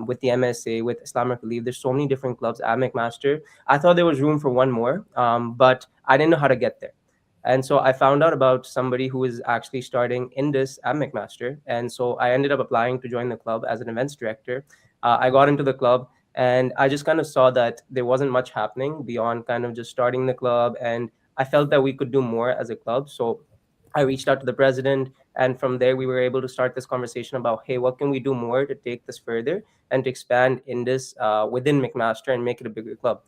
Speaker 7: with the MSA, with Islamic Relief. There's so many different clubs at McMaster. I thought there was room for one more, but I didn't know how to get there. And so I found out about somebody who is actually starting Indus at McMaster. And so I ended up applying to join the club as an events director. I got into the club, and I just kind of saw that there wasn't much happening beyond kind of just starting the club. And I felt that we could do more as a club. So I reached out to the president, and from there we were able to start this conversation about, hey, what can we do more to take this further and to expand Indus within McMaster and make it a bigger club.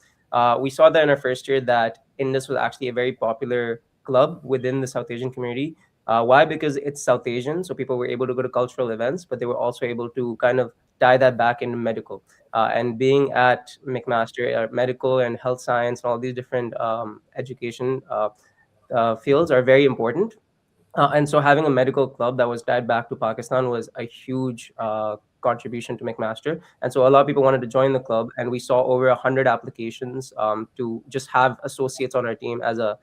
Speaker 7: We saw that in our first year that Indus was actually a very popular club within the South Asian community. Why? Because it's South Asian, so people were able to go to cultural events, but they were also able to kind of tie that back into medical. And being at McMaster, medical and health science and all these different education fields are very important. And so having a medical club that was tied back to Pakistan was a huge contribution to McMaster. And so a lot of people wanted to join the club, and we saw over 100 applications to just have associates on our team as a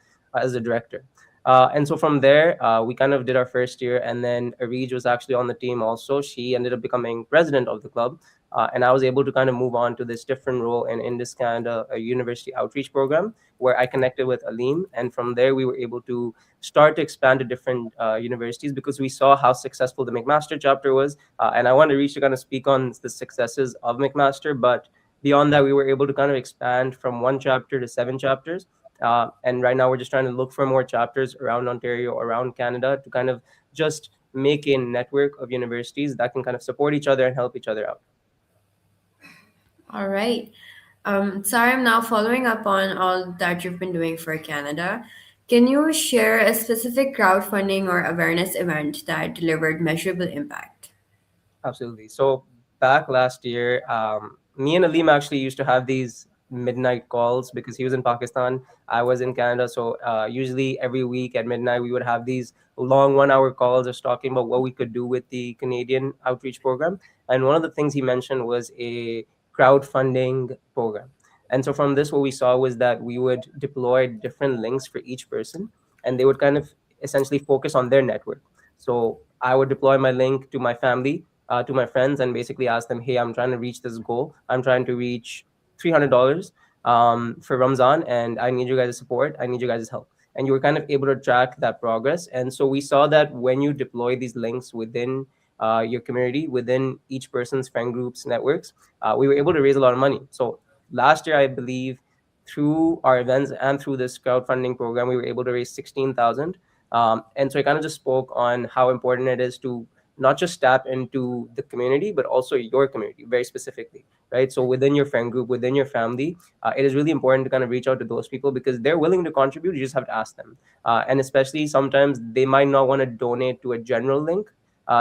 Speaker 7: director. And so from there, we kind of did our first year, and then Arij was actually on the team also. She ended up becoming president of the club. And I was able to kind of move on to this different role in this Canada a university outreach program, where I connected with Aleem. And from there, we were able to start to expand to different universities, because we saw how successful the McMaster chapter was. And I wanted Reach to kind of speak on the successes of McMaster. But beyond that, we were able to kind of expand from one chapter to 7 chapters. And right now, we're just trying to look for more chapters around Ontario, around Canada, to kind of just make a network of universities that can kind of support each other and help each other out.
Speaker 1: All right. Sarah, I'm now following up on all that you've been doing for Canada. Can you share a specific crowdfunding or awareness event that delivered measurable impact?
Speaker 7: Absolutely. So back last year, me and Aleem actually used to have these midnight calls because he was in Pakistan, I was in Canada. So usually every week at midnight, we would have these long 1 hour calls just talking about what we could do with the Canadian outreach program. And one of the things he mentioned was a crowdfunding program. And so from this, what we saw was that we would deploy different links for each person, and they would kind of essentially focus on their network. So I would deploy my link to my family, to my friends, and basically ask them, hey, I'm trying to reach this goal. I'm trying to reach $300 for Ramzan, and I need you guys' support. I need you guys' help. And you were kind of able to track that progress. And so we saw that when you deploy these links within your community, within each person's friend groups, networks, we were able to raise a lot of money. So last year, I believe, through our events and through this crowdfunding program, we were able to raise 16,000. And so I kind of just spoke on how important it is to not just tap into the community, but also your community very specifically, right? So within your friend group, within your family, it is really important to kind of reach out to those people because they're willing to contribute. You just have to ask them. And especially sometimes they might not want to donate to a general link.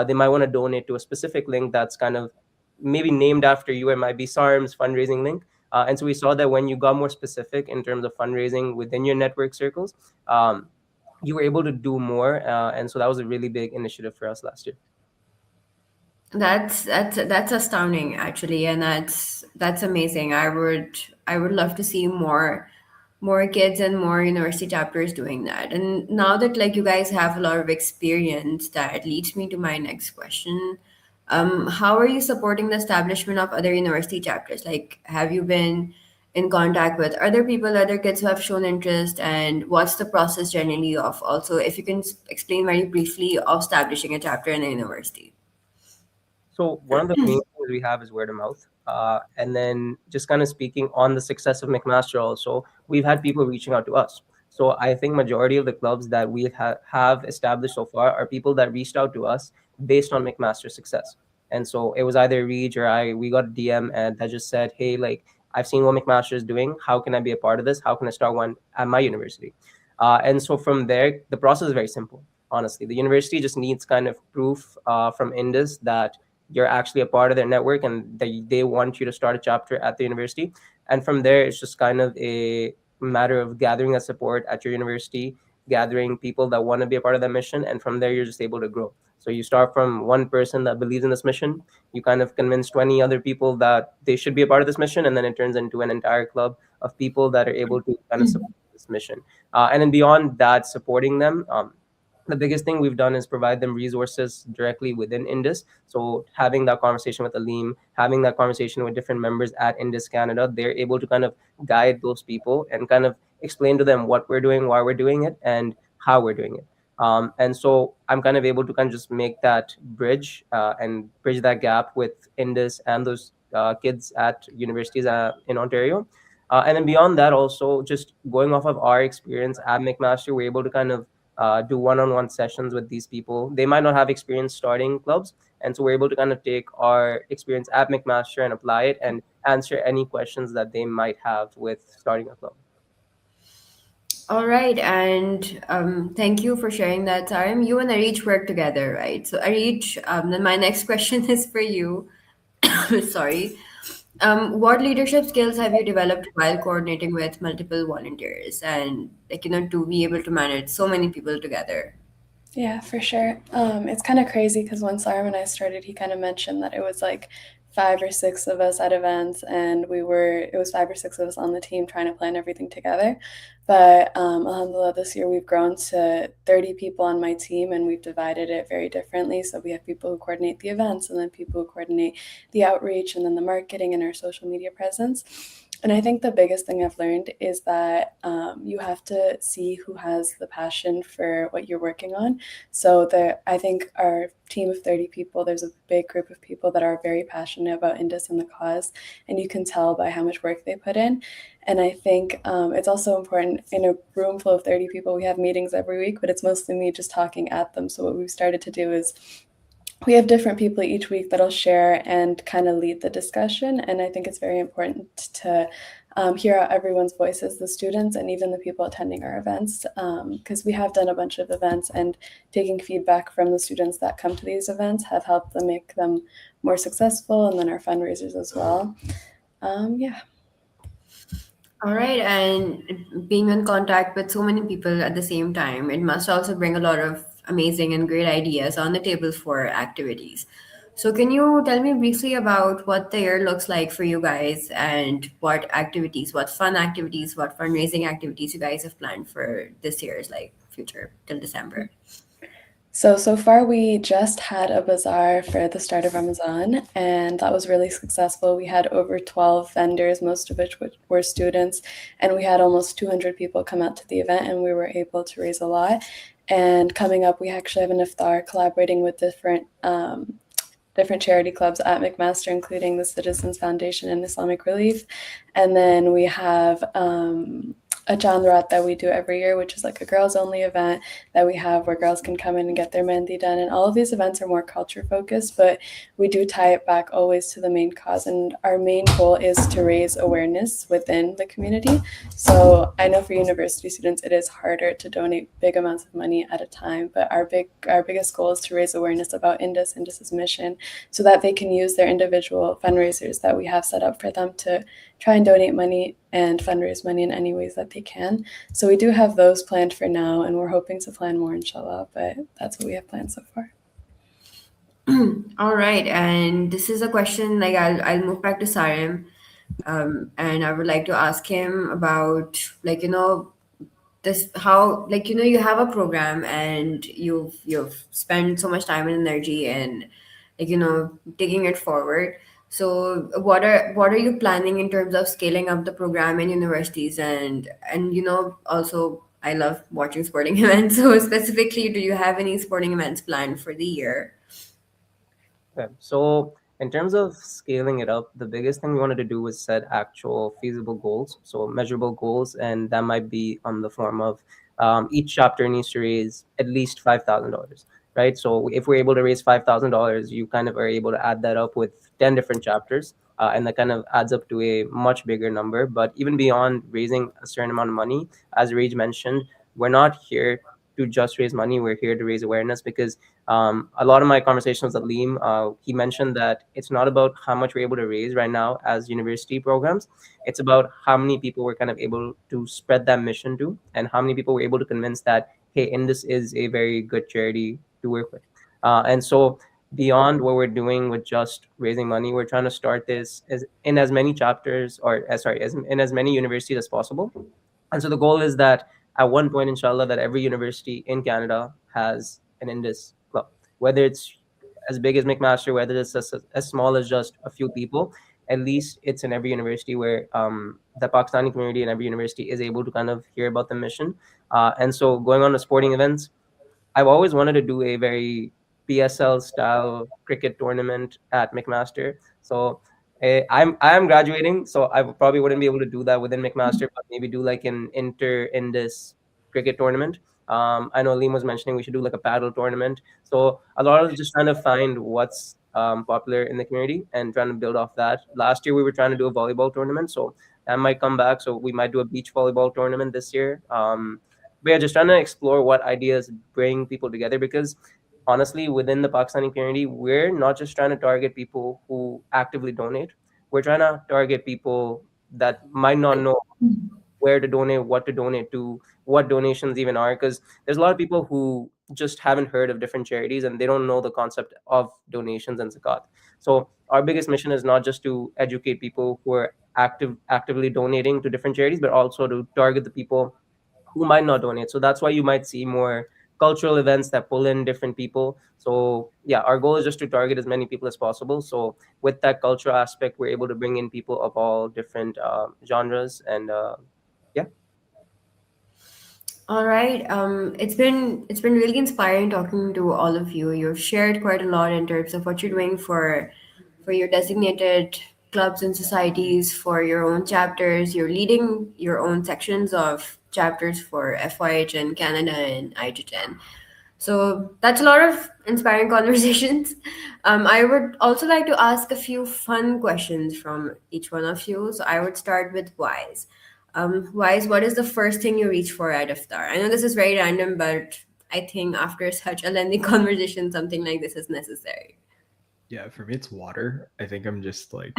Speaker 7: They might want to donate to a specific link that's kind of maybe named after you. It might be SARM's fundraising link. And so we saw that when you got more specific in terms of fundraising within your network circles, you were able to do more. And so that was a really big initiative for us last year.
Speaker 1: That's astounding actually, and that's amazing. I would love to see more kids and more university chapters doing that. And now that like you guys have a lot of experience, that leads me to my next question. How are you supporting the establishment of other university chapters? Like, have you been in contact with other people, other kids who have shown interest, and what's the process generally of also, if you can explain very briefly, of establishing a chapter in a university?
Speaker 7: So one of the main things we have is word of mouth. And then just kind of speaking on the success of McMaster also, we've had people reaching out to us. So I think majority of the clubs that we have established so far are people that reached out to us based on McMaster's success. And so it was either Reach or we got a DM and that just said, hey, like, I've seen what McMaster is doing. How can I be a part of this? How can I start one at my university? And so from there, the process is very simple. Honestly, the university just needs kind of proof from Indus that you're actually a part of their network and they want you to start a chapter at the university. And from there, it's just kind of a matter of gathering that support at your university, gathering people that want to be a part of that mission. And from there, you're just able to grow. So you start from one person that believes in this mission, you kind of convince 20 other people that they should be a part of this mission, and then it turns into an entire club of people that are able to kind of support this mission. And then beyond that, supporting them, the biggest thing we've done is provide them resources directly within Indus. So having that conversation with Aleem, having that conversation with different members at Indus Canada, they're able to kind of guide those people and kind of explain to them what we're doing, why we're doing it, and how we're doing it. And so I'm kind of able to kind of just make that bridge and bridge that gap with Indus and those kids at universities in Ontario. And then beyond that, also just going off of our experience at McMaster, we're able to kind of do one-on-one sessions with these people. They might not have experience starting clubs, and so we're able to kind of take our experience at McMaster and apply it and answer any questions that they might have with starting a club.
Speaker 1: All right, and thank you for sharing that, Tarim. You and Arich work together, right? So Arich, then my next question is for you. Sorry. What leadership skills have you developed while coordinating with multiple volunteers and like to be able to manage so many people together?
Speaker 8: Yeah, for sure. It's kind of crazy because when Saram and I started, he kind of mentioned that it was like 5 or 6 of us at events, and it was 5 or 6 of us on the team trying to plan everything together. But alhamdulillah, this year we've grown to 30 people on my team, and we've divided it very differently. So we have people who coordinate the events, and then people who coordinate the outreach, and then the marketing and our social media presence. And I think the biggest thing I've learned is that you have to see who has the passion for what you're working on. So I think our team of 30 people, there's a big group of people that are very passionate about Indus and the cause, and you can tell by how much work they put in. And I think it's also important in a room full of 30 people, we have meetings every week, but it's mostly me just talking at them. So what we've started to do is we have different people each week that'll share and kind of lead the discussion. And I think it's very important to hear out everyone's voices, the students and even the people attending our events, because we have done a bunch of events, and taking feedback from the students that come to these events have helped them make them more successful, and then our fundraisers as well. Yeah.
Speaker 1: All right, and being in contact with so many people at the same time, it must also bring a lot of amazing and great ideas on the table for activities. So, can you tell me briefly about what the year looks like for you guys and what activities, what fun activities, what fundraising activities you guys have planned for this year's like future till December?
Speaker 8: So far we just had a bazaar for the start of Ramadan, and that was really successful. We had over 12 vendors, most of which were students, and we had almost 200 people come out to the event, and we were able to raise a lot. And coming up, we actually have an iftar collaborating with different different charity clubs at McMaster, including the Citizens Foundation and Islamic Relief. And then we have a Chandrat that we do every year, which is like a girls only event that we have where girls can come in and get their mehndi done. And all of these events are more culture focused, but we do tie it back always to the main cause. And our main goal is to raise awareness within the community. So I know for university students, it is harder to donate big amounts of money at a time, but our biggest goal is to raise awareness about Indus's mission so that they can use their individual fundraisers that we have set up for them to try and donate money and fundraise money in any ways that they can. So we do have those planned for now, and we're hoping to plan more, inshallah, but that's what we have planned so far.
Speaker 1: All right, and this is a question like I'll move back to Sarim, and I would like to ask him about like this how like you have a program and you've spent so much time and energy and like taking it forward. So what are you planning in terms of scaling up the program in universities and also I love watching sporting events. So specifically, do you have any sporting events planned for the year?
Speaker 7: Okay. So in terms of scaling it up, the biggest thing we wanted to do was set actual feasible goals, so measurable goals, and that might be on the form of each chapter needs to raise at least $5,000, right? So if we're able to raise $5,000, you kind of are able to add that up with 10 different chapters, and that kind of adds up to a much bigger number. But even beyond raising a certain amount of money, as Rage mentioned, we're not here to just raise money. We're here to raise awareness because a lot of my conversations with Liam, he mentioned that it's not about how much we're able to raise right now as university programs. It's about how many people we're kind of able to spread that mission to, and how many people we're able to convince that, hey, Indus is a very good charity to work with. And so beyond what we're doing with just raising money, we're trying to start this in as many chapters or in as many universities as possible. And so the goal is that at one point, inshallah, that every university in Canada has an Indus club, whether it's as big as McMaster, whether it's as small as just a few people. At least it's in every university where the Pakistani community in every university is able to kind of hear about the mission. And so going on to sporting events, I've always wanted to do a very PSL style cricket tournament at McMaster. So I am graduating, so I probably wouldn't be able to do that within McMaster, but maybe do like an inter in this cricket tournament. I know Liam was mentioning we should do like a paddle tournament. So a lot of just trying to find what's popular in the community and trying to build off that. Last year we were trying to do a volleyball tournament, so that might come back. So we might do a beach volleyball tournament this year. But yeah, just trying to explore what ideas bring people together because honestly, within the Pakistani community, we're not just trying to target people who actively donate. We're trying to target people that might not know where to donate, what to donate to, what donations even are. Because there's a lot of people who just haven't heard of different charities and they don't know the concept of donations and zakat. So our biggest mission is not just to educate people who are actively donating to different charities, but also to target the people who might not donate. So that's why you might see more cultural events that pull in different people. So yeah, our goal is just to target as many people as possible. So with that cultural aspect, we're able to bring in people of all different genres and yeah.
Speaker 1: All right. It's been really inspiring talking to all of you. You've shared quite a lot in terms of what you're doing for your designated clubs and societies, for your own chapters. You're leading your own sections of chapters for FYH Canada and IHHN. So that's a lot of inspiring conversations. I would also like to ask a few fun questions from each one of you. So I would start with Wise. Wise, what is the first thing you reach for at iftar? I know this is very random, but I think after such a lengthy conversation, something like this is necessary.
Speaker 2: Yeah, for me it's water. I think I'm just like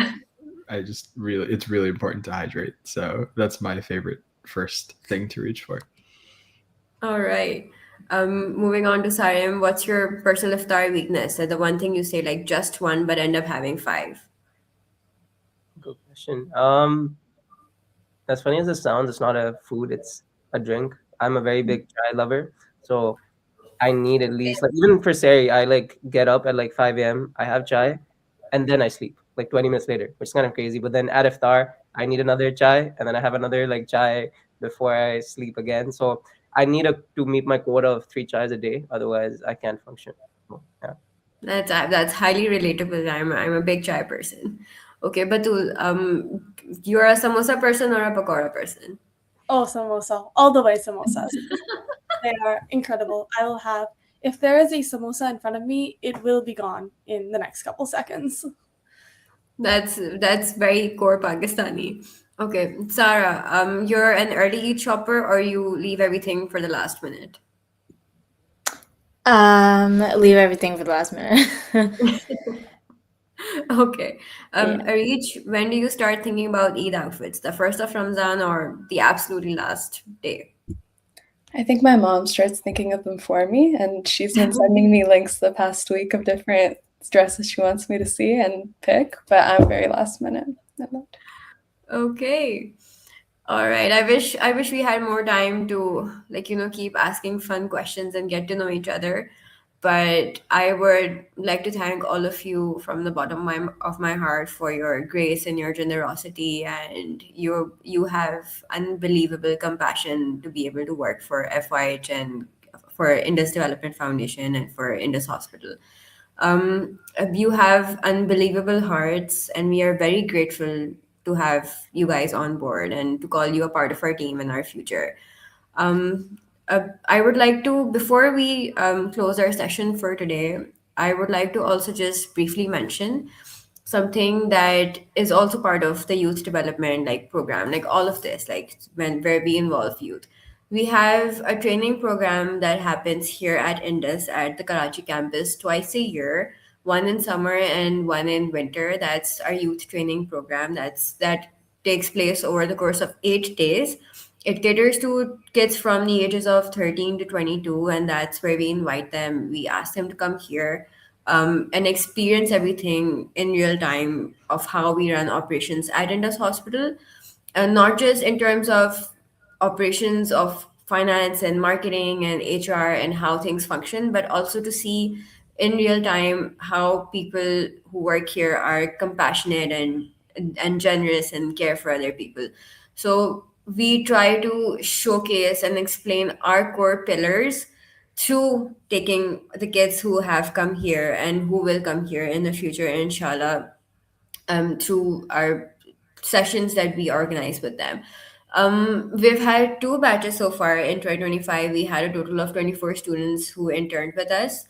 Speaker 2: it's really important to hydrate. So that's my favorite first thing to reach for.
Speaker 1: All right. Moving on to Sarim, what's your personal iftar weakness? So the one thing you say like just one, but end up having five.
Speaker 7: Good question. As funny as it sounds, it's not a food, it's a drink. I'm a very big chai lover. So I need at least like even for Sari, I like get up at like 5 a.m. I have chai and then I sleep like 20 minutes later, which is kind of crazy. But then at iftar, I need another chai and then I have another like chai before I sleep again. So I need to meet my quota of 3 chais a day. Otherwise, I can't function. So, yeah.
Speaker 1: That's highly relatable. I'm a big chai person. Okay, Batul, you're a samosa person or a pakora person?
Speaker 3: Oh, samosa. All the way samosas. They are incredible. I will have, if there is a samosa in front of me, it will be gone in the next couple seconds.
Speaker 1: That's very core Pakistani. Okay, Sarah, you're an early eat shopper or you leave everything for the last minute?
Speaker 6: Leave everything for the last minute.
Speaker 1: Okay.
Speaker 6: Yeah.
Speaker 1: Arich, when do you start thinking about Eid outfits? The first of Ramadan or the absolutely last day?
Speaker 8: I think my mom starts thinking of them for me, and she's been sending me links the past week of different dresses she wants me to see and pick, but I'm very last minute.
Speaker 1: Okay. All right. I wish we had more time to keep asking fun questions and get to know each other. But I would like to thank all of you from the bottom of my heart for your grace and your generosity, and you have unbelievable compassion to be able to work for FYH, for Indus Development Foundation, and for Indus Hospital. You have unbelievable hearts, and we are very grateful to have you guys on board and to call you a part of our team in our future. I would like to, before we close our session for today, I would like to also just briefly mention something that is also part of the youth development program, like all of this, like when where we involve youth. We have a training program that happens here at Indus at the Karachi campus twice a year, one in summer and one in winter. That's our youth training program. That takes place over the course of 8 days. It caters to kids from the ages of 13 to 22, and that's where we invite them. We ask them to come here and experience everything in real time of how we run operations at Indus Hospital, and not just in terms of operations of finance and marketing and HR and how things function, but also to see in real time how people who work here are compassionate and generous and care for other people. So we try to showcase and explain our core pillars through taking the kids who have come here and who will come here in the future, inshallah, through our sessions that we organize with them. We've had two batches so far in 2025. We had a total of 24 students who interned with us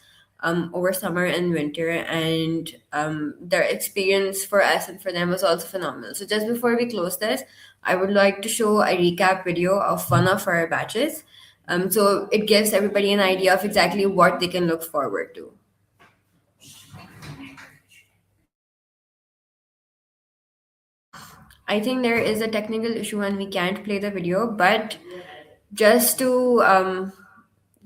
Speaker 1: over summer and winter, and their experience for us and for them was also phenomenal. So, just before we close this, I would like to show a recap video of one of our batches. So, it gives everybody an idea of exactly what they can look forward to. I think there is a technical issue and we can't play the video, but just to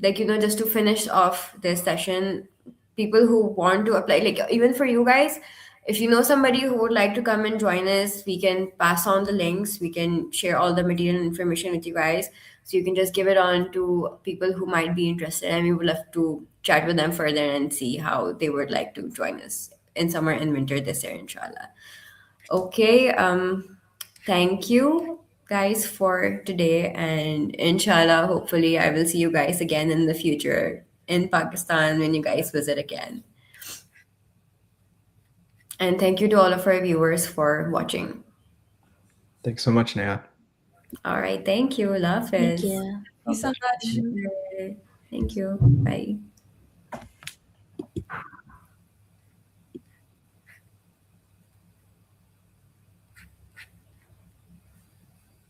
Speaker 1: just to finish off this session, people who want to apply, like even for you guys, if you know somebody who would like to come and join us, we can pass on the links, we can share all the material and information with you guys, so you can just give it on to people who might be interested, and we would love to chat with them further and see how they would like to join us in summer and winter this year, inshallah. Okay, thank you guys for today, and inshallah, hopefully, I will see you guys again in the future in Pakistan when you guys visit again. And thank you to all of our viewers for watching.
Speaker 2: Thanks so much, Neha.
Speaker 1: All right, thank you. Allah
Speaker 6: Thank
Speaker 1: Hafiz.
Speaker 6: you.
Speaker 3: Thank you so much.
Speaker 1: Thank you. Bye.